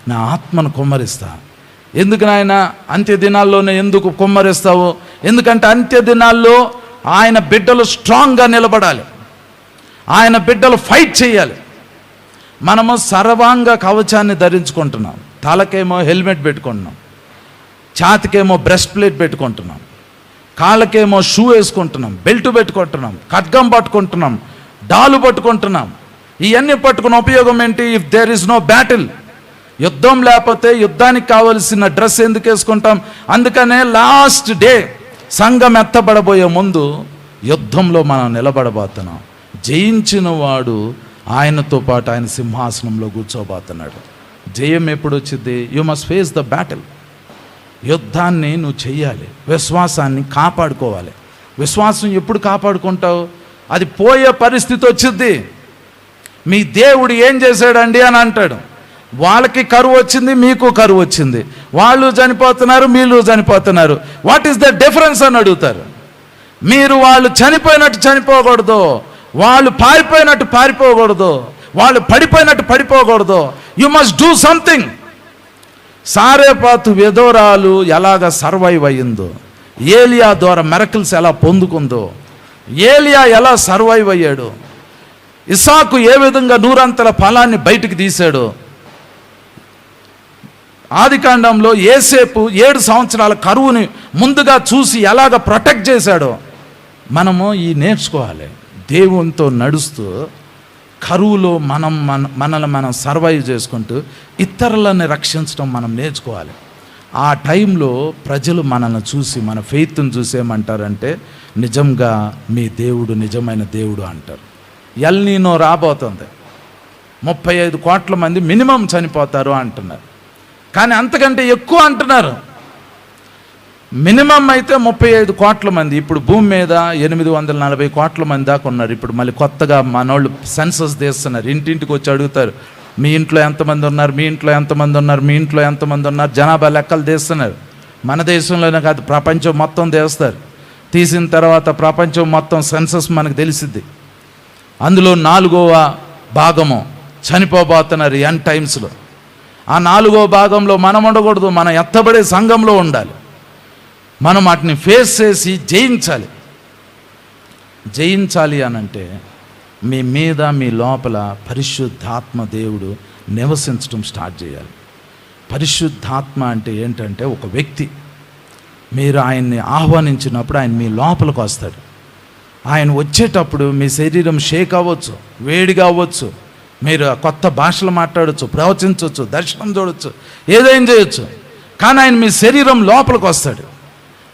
నా ఆత్మను కుమ్మరిస్తా. ఎందుకు నాయన అంత్య దినాల్లోనే ఎందుకు కుమ్మరిస్తావు? ఎందుకంటే అంత్య దినాల్లో ఆయన బిడ్డలు స్ట్రాంగ్గా నిలబడాలి, ఆయన బిడ్డలు ఫైట్ చేయాలి. మనము సర్వాంగ కవచాన్ని ధరించుకుంటున్నాం, తలకేమో హెల్మెట్ పెట్టుకుంటున్నాం, ఛాతికేమో బ్రెస్ట్ ప్లేట్ పెట్టుకుంటున్నాం, కాళ్ళకేమో షూ వేసుకుంటున్నాం, బెల్ట్ పెట్టుకుంటున్నాం, ఖడ్గం పట్టుకుంటున్నాం, డాలు పట్టుకుంటున్నాం. ఇవన్నీ పట్టుకున్న ఉపయోగం ఏంటి? If there is no battle, యుద్ధం లేకపోతే యుద్ధానికి కావలసిన డ్రెస్ ఎందుకు వేసుకుంటాం? అందుకనే లాస్ట్ డే సంఘం ఎత్తబడబోయే ముందు యుద్ధంలో మనం నిలబడబోతున్నాం. జయించిన వాడు ఆయనతో పాటు ఆయన సింహాసనంలో కూర్చోబోతున్నాడు. జయం ఎప్పుడు వచ్చింది? You must face the battle. యుద్ధాన్ని నువ్వు చెయ్యాలి, విశ్వాసాన్ని కాపాడుకోవాలి. విశ్వాసం ఎప్పుడు కాపాడుకుంటావు? అది పోయే పరిస్థితి వచ్చింది. మీ దేవుడు ఏం చేశాడండి అని అంటాడు. వాళ్ళకి కరువు వచ్చింది, మీకు కరువు వచ్చింది, వాళ్ళు చనిపోతున్నారు, మీరు చనిపోతున్నారు. వాట్ ఈస్ ద డిఫరెన్స్ అని అడుగుతారు. మీరు వాళ్ళు చనిపోయినట్టు చనిపోకూడదు, వాళ్ళు పారిపోయినట్టు పారిపోకూడదు, వాళ్ళు పడిపోయినట్టు పడిపోకూడదు. You must do something. సారేపాతు విధవరాలు ఎలాగ సర్వైవ్ అయ్యిందో, ఏలియా ద్వారా మిరకిల్స్ ఎలా పొందుకుందో, ఏలియా ఎలా సర్వైవ్ అయ్యాడు, ఇసాకు ఏ విధంగా 100 ఫలాన్ని బయటికి తీశాడో, ఆదికాండంలో యోసేపు 7 సంవత్సరాల కరువుని ముందుగా చూసి ఎలాగ ప్రొటెక్ట్ చేశాడో మనము నేర్చుకోవాలి. దేవునితో నడుస్తూ కరువులో మనల్ని మనం సర్వైవ్ చేసుకుంటూ ఇతరులను రక్షించడం మనం నేర్చుకోవాలి. ఆ టైంలో ప్రజలు మనల్ని చూసి, మన ఫెయిత్ని చూసి ఏమంటారంటే, నిజంగా మీ దేవుడు నిజమైన దేవుడు అంటారు. ఎల్ నీనో రాబోతుంది, 35 కోట్ల మంది మినిమం చనిపోతారు అంటున్నారు. కానీ అంతకంటే ఎక్కువ అంటున్నారు. మినిమం అయితే 35 కోట్ల మంది. ఇప్పుడు భూమి మీద 840 కోట్ల మంది దాకా ఉన్నారు. ఇప్పుడు మళ్ళీ కొత్తగా మనోళ్ళు సెన్సస్ తీస్తున్నారు. ఇంటింటికి వచ్చి అడుగుతారు, మీ ఇంట్లో ఎంతమంది ఉన్నారు, మీ ఇంట్లో ఎంతమంది ఉన్నారు, మీ ఇంట్లో ఎంతమంది ఉన్నారు, జనాభా లెక్కలు తీస్తున్నారు. మన దేశంలోనే కాదు, ప్రపంచం మొత్తం తీస్తారు. తీసిన తర్వాత ప్రపంచం మొత్తం సెన్సస్ మనకు తెలిసిద్ది. అందులో 4వ భాగము చనిపోబోతున్నారు ఎండ్ టైమ్స్లో. ఆ 4వ భాగంలో మనం ఉండకూడదు, మనం ఎత్తబడే సంఘంలో ఉండాలి. మనం వాటిని ఫేస్ చేసి జయించాలి అనంటే మీ మీద, మీ లోపల పరిశుద్ధాత్మ దేవుడు నివసించడం స్టార్ట్ చేయాలి. పరిశుద్ధాత్మ అంటే ఏంటంటే ఒక వ్యక్తి. మీరు ఆయన్ని ఆహ్వానించినప్పుడు ఆయన మీ లోపలికి వస్తాడు. ఆయన వచ్చేటప్పుడు మీ శరీరం షేక్ అవ్వచ్చు, వేడిగా అవ్వచ్చు, మీరు కొత్త భాషలు మాట్లాడచ్చు, ప్రవచించవచ్చు, దర్శనం చూడవచ్చు, ఏదైనా చేయొచ్చు. కానీ ఆయన మీ శరీరం లోపలికి వస్తాడు.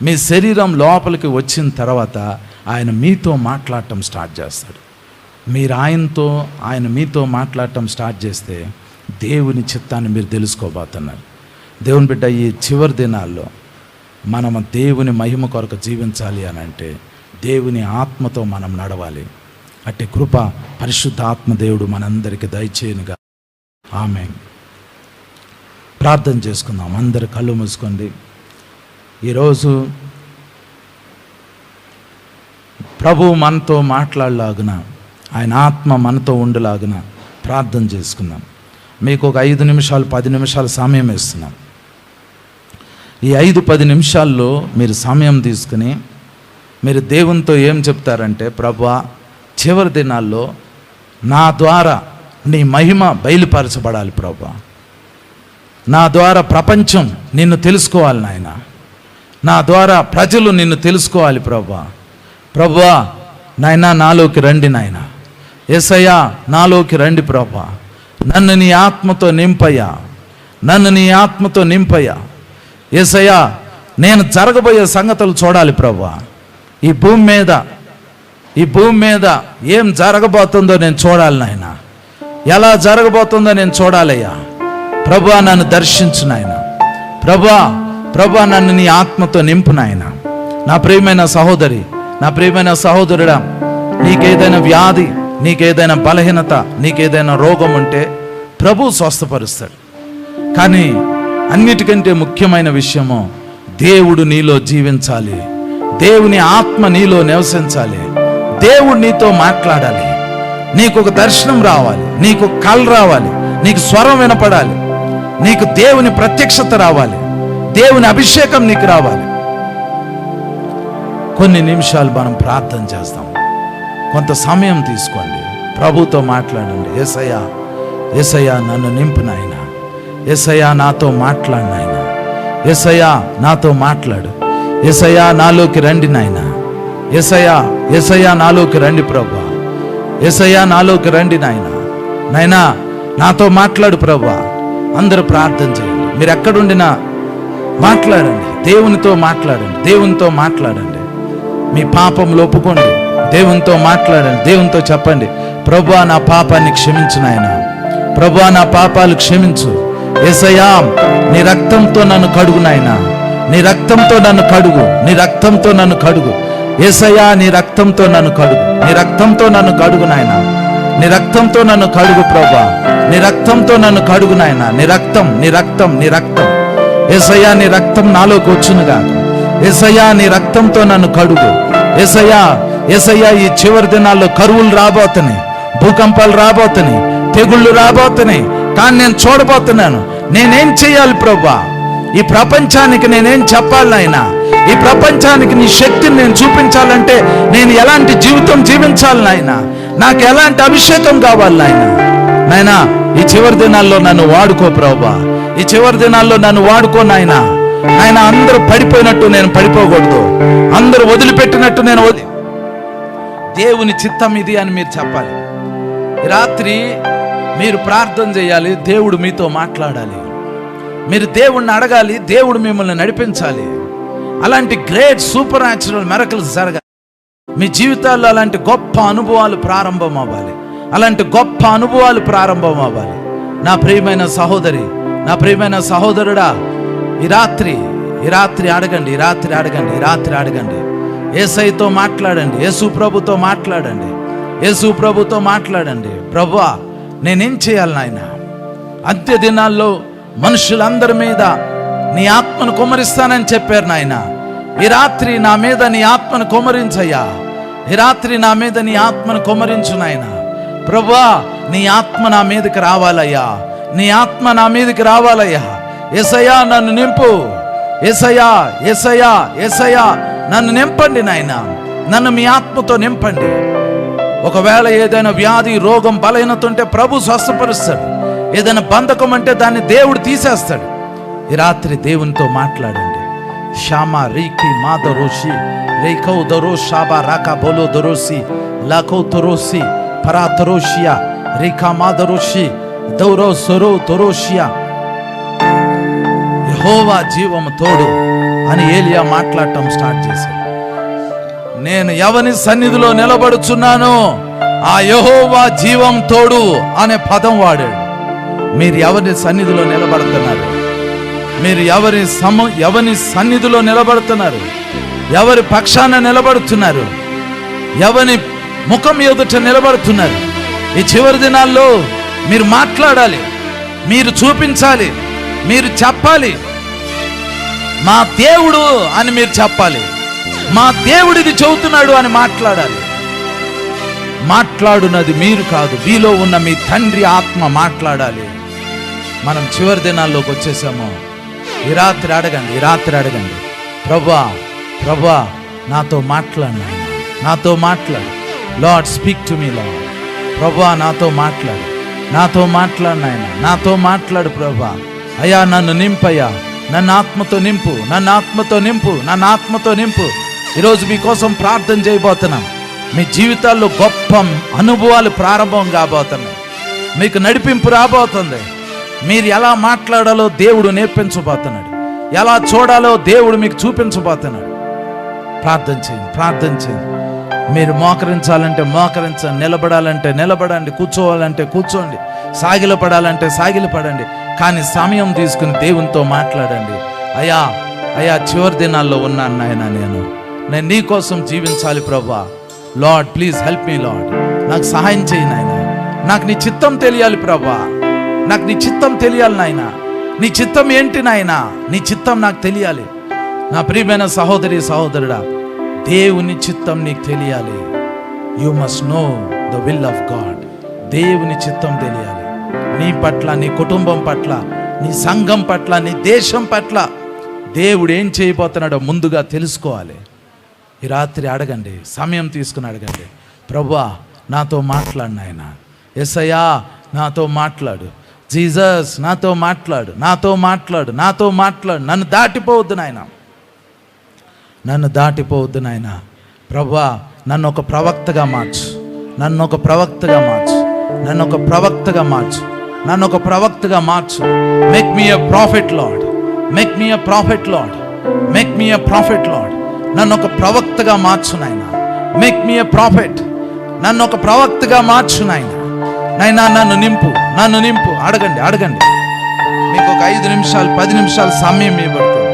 మీ శరీరం లోపలికి వచ్చిన తర్వాత ఆయన మీతో మాట్లాడటం స్టార్ట్ చేస్తాడు. మీరు ఆయన మీతో మాట్లాడటం స్టార్ట్ చేస్తే దేవుని చిత్తాన్ని మీరు తెలుసుకోబోతున్నారు. దేవుని బిడ్డ, ఈ చివరి దినాల్లో మనం దేవుని మహిమ కొరకు జీవించాలి అని అంటే దేవుని ఆత్మతో మనం నడవాలి. అట్టి కృప పరిశుద్ధ ఆత్మ దేవుడు మనందరికీ దయచేయనుగా. ఆమేన్. ప్రార్థన చేసుకుందాం. అందరు కళ్ళు మూసుకోండి. ఈరోజు ప్రభువు మనతో మాట్లాడలాగున, ఆయన ఆత్మ మనతో ఉండలాగున ప్రార్థన చేసుకుందాం. మీకు ఒక 5 నిమిషాలు 10 నిమిషాలు సమయం ఇస్తున్నాం. ఈ 5-10 నిమిషాల్లో మీరు సమయం తీసుకుని మీరు దేవునితో ఏం చెప్తారంటే, ప్రభువా, చివరి దినాల్లో నా ద్వారా నీ మహిమ బయలుపరచబడాలి ప్రభువా. నా ద్వారా ప్రపంచం నిన్ను తెలుసుకోవాలి నాయన. నా ద్వారా ప్రజలు నిన్ను తెలుసుకోవాలి ప్రభువా. ప్రభువా నాయనా, నాలోకి రండి నాయన. యేసయ్యా, నాలోకి రండి ప్రభువా. నన్ను నీ ఆత్మతో నింపయ్యా, నన్ను నీ ఆత్మతో నింపయ్యా. యేసయ్యా, నేను జరగబోయే సంగతులు చూడాలి ప్రభువా. ఈ భూమి మీద ఏం జరగబోతుందో నేను చూడాలి నాయన. ఎలా జరగబోతుందో నేను చూడాలయ్యా. ప్రభువా, నన్ను దర్శించు నాయన. ప్రభువా, నన్ను నీ ఆత్మతో నింపు నాయన. నా ప్రియమైన సహోదరి, నా ప్రియమైన సహోదరుడా, నీకేదైనా వ్యాధి, నీకేదైనా బలహీనత, నీకేదైనా రోగం ఉంటే ప్రభు స్వస్థపరుస్తాడు. కానీ అన్నిటికంటే ముఖ్యమైన విషయము, దేవుడు నీలో జీవించాలి, దేవుని ఆత్మ నీలో నివసించాలి, దేవుడు నీతో మాట్లాడాలి, నీకు ఒక దర్శనం రావాలి, నీకు కళ రావాలి, నీకు స్వరం వినపడాలి, నీకు దేవుని ప్రత్యక్షత రావాలి, దేవుని అభిషేకం నీకు రావాలి. కొన్ని నిమిషాలు మనం ప్రార్థన చేస్తాం. కొంత సమయం తీసుకోండి, ప్రభుతో మాట్లాడండి. యేసయ్యా, యేసయ్యా, నన్ను నింపు నాయన. యేసయ్యా, నాతో మాట్లాడు నాయన. యేసయ్యా, నాతో మాట్లాడు. యేసయ్యా, నాలోకి రండి నాయన. యేసయ్యా, నాలోకి రండి ప్రభువా. యేసయ్యా, నాలోకి రండి నాయన. నాయనా, నాతో మాట్లాడు ప్రభువా. అందరూ ప్రార్థన చేయండి. మీరు ఎక్కడుండినా మాట్లాడండి, దేవునితో మాట్లాడండి, దేవునితో మాట్లాడండి. మీ పాపంలో ఒప్పుకోండి, దేవునితో మాట్లాడండి, దేవునితో చెప్పండి, ప్రభువా, నా పాపాన్ని క్షమించు నాయన. ప్రభువా, నా పాపాలు క్షమించు. యేసయ్యా, నీ రక్తంతో నన్ను కడుగు నాయన. నీ రక్తంతో నన్ను కడుగు, నీ రక్తంతో నన్ను కడుగు. యేసయ్యా, నీ రక్తంతో నన్ను కడుగు, నీ రక్తంతో నన్ను కడుగు నాయన. నీ రక్తంతో నన్ను కడుగు ప్రభువా. నీ రక్తంతో నన్ను కడుగు నాయన. నీ రక్తం, నీ రక్తం, నీ రక్తం. యేసయ్యా, నీ రక్తం నాలోకి వచ్చునుగా. యేసయ్యా, నీ రక్తంతో నన్ను కడుగు. యేసయ్యా, యేసయ్యా, ఈ చివరి దినాల్లో కరువులు రాబోతున్నాయి, భూకంపాలు రాబోతున్నాయి, తెగుళ్ళు రాబోతున్నాయి. కానీ నేను చూడబోతున్నాను. నేనేం చేయాలి ప్రభువా? ఈ ప్రపంచానికి నేనేం చెప్పాలి నాయనా? ఈ ప్రపంచానికి నీ శక్తిని నేను చూపించాలంటే నేను ఎలాంటి జీవితం జీవించాలి నాయనా? నాకు ఎలాంటి అభిషేకం కావాలి నాయనా? నాయనా, ఈ చివరి దినాల్లో నన్ను వాడుకో ప్రభువా. ఈ చివరి దినాల్లో నన్ను వాడుకో నాయన. నాయన అందరూ పడిపోయినట్టు నేను పడిపోకూడదు, అందరూ వదిలిపెట్టినట్టు నేను దేవుని చిత్తం ఇది అని మీరు చెప్పాలి. రాత్రి మీరు ప్రార్థన చేయాలి, దేవుడు మీతో మాట్లాడాలి, మీరు దేవుణ్ణి అడగాలి, దేవుడు మిమ్మల్ని నడిపించాలి. అలాంటి గ్రేట్ సూపర్ న్యాచురల్ మిరకల్స్ జరగాలి మీ జీవితాల్లో. అలాంటి గొప్ప అనుభవాలు ప్రారంభం అవ్వాలి, అలాంటి గొప్ప అనుభవాలు ప్రారంభం అవ్వాలి. నా ప్రియమైన సహోదరి, నా ప్రియమైన సహోదరుడా, ఈ రాత్రి అడగండి, ఈ రాత్రి అడగండి. యేసయ్యతో మాట్లాడండి, యేసు ప్రభుతో మాట్లాడండి, యేసు ప్రభుతో మాట్లాడండి. ప్రభువా, నేనేం చేయాలి నాయన? అంత్య దినాల్లో మనుషులందరి మీద నీ ఆత్మను కుమ్మరిస్తానని చెప్పారు నాయన. ఈ రాత్రి నా మీద నీ ఆత్మను కుమ్మరించయ్యా. ఈ రాత్రి నా మీద నీ ఆత్మను కుమ్మరించు నాయన. ప్రభువా, నీ ఆత్మ నా మీదకి రావాలయ్యా, నీ ఆత్మ నా మీదకి రావాలయ్యా. యేసయ్యా నన్ను నింపు, యేసయ్యా యేసయ్యా యేసయ్యా నన్ను నింపండి నాయన, నన్ను మీ ఆత్మతో నింపండి. ఒకవేళ ఏదైనా వ్యాధి, రోగం, బలహీనత ఉంటే ప్రభు స్వస్థపరుస్తాడు. ఏదైనా బంధకం అంటే దాన్ని దేవుడు తీసేస్తాడు. ఈ రాత్రి దేవునితో మాట్లాడండి. షామా రీకి మాదరోషి రేఖౌ దరో షాబా రాకా బోలో దరోసి లాఖౌ తరోసి పరా తరోషియా రేఖా మాదరోషి దౌరో సొరో తరోషియా. యెహోవా జీవము తోడు అని ఏలియా మాట్లాడటం స్టార్ట్ చేశాడు. నేను ఎవని సన్నిధిలో నిలబడుచున్నానో ఆ యెహోవా జీవం తోడు అనే పదం వాడాడు. మీరు ఎవరి సన్నిధిలో నిలబడుతున్నారు? మీరు ఎవరి సన్నిధిలో నిలబడుతున్నారు? ఎవరి పక్షాన నిలబడుతున్నారు? ఎవరి ముఖం ఎదుట నిలబడుతున్నారు? ఈ చివరి దినాల్లో మీరు మాట్లాడాలి, మీరు చూపించాలి, మీరు చెప్పాలి. మా దేవుడు అని మీరు చెప్పాలి. మా దేవుడిది చెబుతున్నాడు అని మాట్లాడాలి. మాట్లాడునది మీరు కాదు, మీలో ఉన్న మీ తండ్రి ఆత్మ మాట్లాడాలి. మనం చివరి దినాల్లోకి వచ్చేసాము. ఈ రాత్రి అడగండి, ప్రభువా నాతో మాట్లాడు, నాతో మాట్లాడు. Lord speak to me lord. ప్రభువా నాతో మాట్లాడు నాయన, నాతో మాట్లాడు ప్రభువా. అయ్యా నన్ను నింపయ్యా, నన్ను ఆత్మతో నింపు, నన్ను ఆత్మతో నింపు. ఈరోజు మీకోసం ప్రార్థన చేయబోతున్నాం. మీ జీవితాల్లో గొప్ప అనుభవాలు ప్రారంభం కాబోతున్నాయి. మీకు నడిపింపు రాబోతుంది. మీరు ఎలా మాట్లాడాలో దేవుడు నేర్పించబోతున్నాడు, ఎలా చూడాలో దేవుడు మీకు చూపించబోతున్నాడు. ప్రార్థన చేయండి. మీరు మోకరించాలంటే మోకరించండి, నిలబడాలంటే నిలబడండి, కూర్చోవాలంటే కూర్చోండి, సాగిలపడాలంటే సాగిలపడండి. కానీ సమయం తీసుకుని దేవునితో మాట్లాడండి. అయ్యా చివరి దినాల్లో ఉన్నాను నాయన, నేను నీ కోసం జీవించాలి ప్రభువా. Lord please help me lord. నాకు సహాయం చేయి నాయన. నాకు నీ చిత్తం తెలియాలి ప్రభువా, నాకు నీ చిత్తం తెలియాలి నాయన. నీ చిత్తం ఏంటి నాయన? నీ చిత్తం నాకు తెలియాలి. నా ప్రియమైన సహోదరుడా, దేవుని చిత్తం నీకు తెలియాలి. You must know the will of God. దేవుని చిత్తం తెలియాలి. నీ పట్ల, నీ కుటుంబం పట్ల, నీ సంఘం పట్ల, నీ దేశం పట్ల దేవుడు ఏం చేయబోతున్నాడో ముందుగా తెలుసుకోవాలి. ఈ రాత్రి అడగండి, సమయం తీసుకుని అడగండి. ప్రభువా నాతో మాట్లాడు నాయన. యేసయ్యా నాతో మాట్లాడు. జీసస్ నాతో మాట్లాడు. నన్ను దాటిపోవద్దు నాయన. ప్రభువా నన్ను ఒక ప్రవక్తగా మార్చు. నన్ను ఒక ప్రవక్తగా మార్చు. Make me a profit lord. నన్ను ఒక ప్రవక్తగా మార్చు నాయన. Make me a profit. నన్ను ఒక ప్రవక్తగా మార్చు నాయన. నన్ను నింపు. అడగండి. మీకు ఒక 5 నిమిషాలు 10 నిమిషాలు సమయం ఇవ్వబడుతుంది.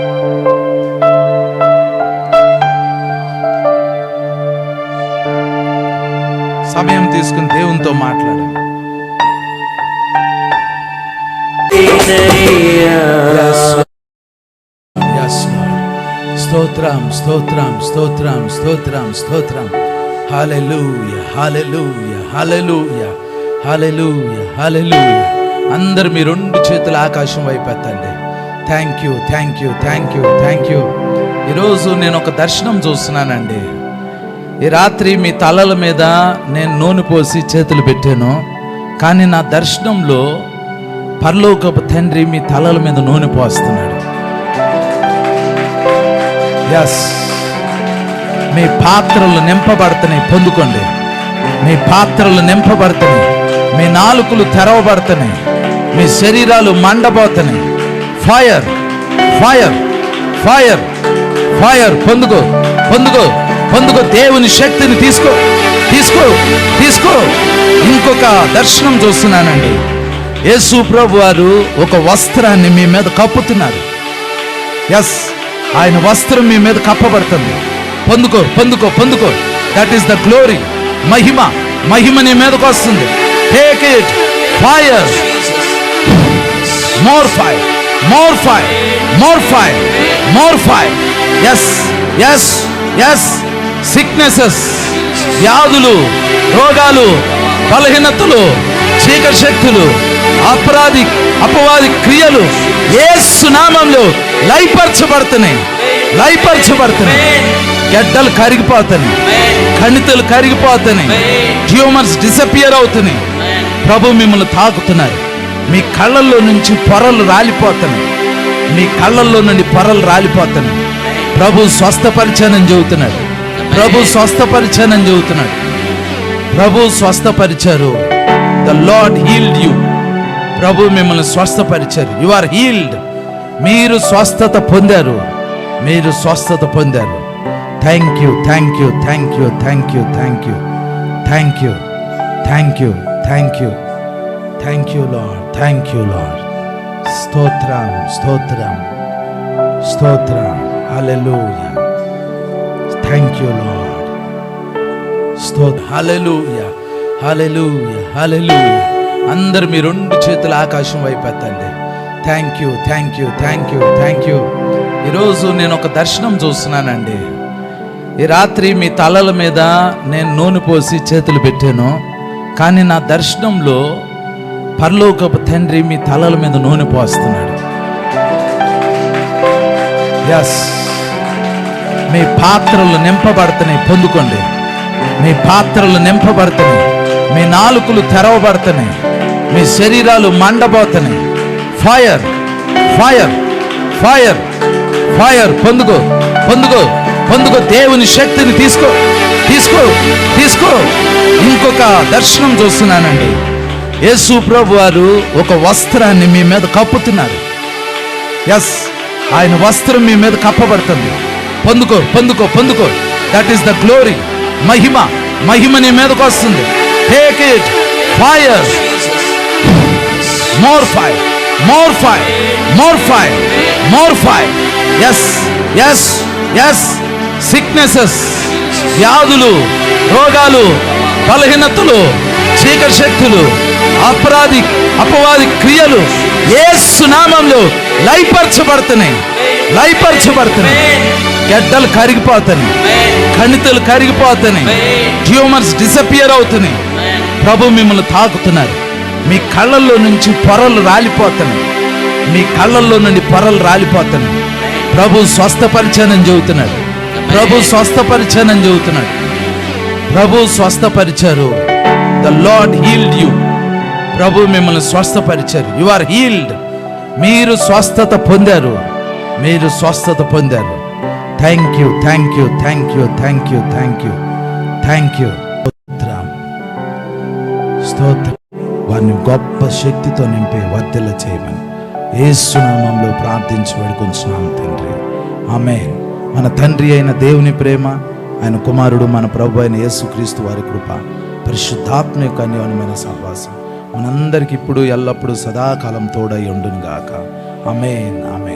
సమయం తీసుకుని దేవునితో మాట్లాడండి. స్తోత్రం. హల్లెలూయా. అందరు మీ 2 చేతుల ఆకాశం వైపు ఎత్తండి. Thank you. ఈరోజు నేను ఒక దర్శనం చూస్తున్నానండి. ఈ రాత్రి మీ తలల మీద నేను నూనె పోసి చేతులు పెట్టాను. కానీ నా దర్శనంలో పరలోకపు తండ్రి మీ తలల మీద నూనె పోస్తున్నాడు. ఎస్, మీ పాత్రలు నింపబడుతున్నాయి. పొందుకోండి. మీ పాత్రలు నింపబడుతున్నాయి. మీ నాలుకలు తెరవబడుతున్నాయి. మీ శరీరాలు మండబోతున్నాయి. Fire fire fire fire. పొందుకో పొందుకో పొందుకో. దేవుని శక్తిని తీసుకో తీసుకో తీసుకో. ఇంకొక దర్శనం చూస్తున్నానండి. యేసు ప్రభు వారు ఒక వస్త్రాన్ని మీ మీద కప్పుతున్నారు. ఎస్, ఆయన వస్త్రం మీ మీద కప్పబడుతుంది. పొందుకో పొందుకో పొందుకో. That is the glory. మహిమ మహిమ నీ మీదకు వస్తుంది. Take it. Fire, more fire, more fire, more fire, more fire. Yes yes yes. Sicknesses, వ్యాధులు, రోగాలు, బలహీనతలు, చీకటి శక్తులు, అపవాది క్రియలు యేసు నామములో లయపరచబడుతున్నాయి. లయపరచబడుతున్నాయి. గడ్డలు కరిగిపోతున్నాయి. కణితులు కరిగిపోతున్నాయి. ట్యూమర్స్ డిసపియర్ అవుతున్నాయి. ప్రభు మిమ్మల్ని తాకుతున్నారు. మీ కళ్ళల్లో నుంచి పొరలు రాలిపోతున్నాయి. మీ కళ్ళల్లో నుండి పొరలు రాలిపోతున్నాయి. ప్రభు స్వస్థపరిచానని చెబుతున్నాడు. ప్రభు స్వస్థపరిచానని చెబుతున్నాడు. ప్రభు స్వస్థపరిచారు. The Lord healed you. ప్రభు మిమ్మల్ని స్వస్థపరిచారు. You are healed. మీరు స్వస్థత పొందారు. మీరు స్వస్థత పొందారు. Thank you thank you thank you thank you thank you thank you thank you thank you thank you Lord. Thank you Lord. స్తోత్రం స్తోత్రం స్తోత్రం. హల్లెలూయా. Thank you Lord. స్తోత్రం. హల్లెలూయా హల్లెలూయా హల్లెలూయా. అందరు మీ రెండు చేతులు ఆకాశం వైపు ఎత్తండి. Thank you thank you thank you thank you. ఈరోజు నేను ఒక దర్శనం చూస్తున్నానండి. ఈ రాత్రి మీ తలల మీద నేను నూనె పోసి చేతులు పెట్టాను. కానీ నా దర్శనంలో పరలోకపు తండ్రి మీ తలల మీద నూనె పోస్తున్నాడు. ఎస్, మీ పాత్రలు నింపబడుతున్నాయి. పొందుకోండి. మీ పాత్రలు నింపబడుతున్నాయి. మీ నాలుకలు తెరవబడుతున్నాయి. మీ శరీరాలు మండబోతున్నాయి. Fire fire fire fire. పొందుకో పొందుకో పొందుకో. దేవుని శక్తిని తీసుకో తీసుకో తీసుకో. ఇంకొక దర్శనం చూస్తున్నానండి. యేసు ప్రభు వారు ఒక వస్త్రాన్ని మీ మీద కప్పుతున్నారు. ఎస్, ఆయన వస్త్రం మీ మీద కప్పబడుతుంది. పొందుకో పొందుకో పొందుకో. That is the glory. మహిమ మహిమ నీ మీదకు వస్తుంది. Take it. Fire, more fire, more fire, more fire, more fire. Yes yes yes. Sicknesses, వ్యాధులు, రోగాలు, బలహీనతలు, చీకటి శక్తులు, అపవాది క్రియలు యేసు నామములో లయపరచబడుతున్నాయి. లయపరచబడుతున్నాయి. గడ్డలు కరిగిపోతున్నాయి. కణితులు కరిగిపోతున్నాయి. ట్యూమర్స్ డిసపియర్ అవుతున్నాయి. ప్రభు మిమ్మల్ని తాకుతున్నారు. మీ కళ్ళల్లో నుంచి పొరలు రాలిపోతున్నాయి. మీ కళ్ళల్లో నుండి పొరలు రాలిపోతున్నాయి. ప్రభు స్వస్థపరిచానని చెబుతున్నాడు. ప్రభు స్వస్థపరిచానని చెబుతున్నాడు. ప్రభు స్వస్థపరిచారు. The Lord healed you. ప్రభు మిమ్మల్ని స్వస్థపరిచారు. You are healed. మీరు స్వస్థత పొందారు. మీరు స్వస్థత పొందారు. Thank you thank you thank you thank you thank you thank you. స్తోత్రం. వారిని గొప్ప శక్తితో నింపి వర్ధిల్ల చేయమని యేసు నామములో ప్రార్థించి వేడుకొంచున్నాము తండ్రి. ఆమేన్. మన తండ్రి అయిన దేవుని ప్రేమ, ఆయన కుమారుడు మన ప్రభు అయిన యేసుక్రీస్తు వారి కృప, పరిశుద్ధాత్మ యొక్క అన్యోన్యమైన సహవాసం మనందరికి ఇప్పుడు ఎల్లప్పుడూ సదాకాలం తోడై ఉండును గాక. ఆమేన్ ఆమేన్.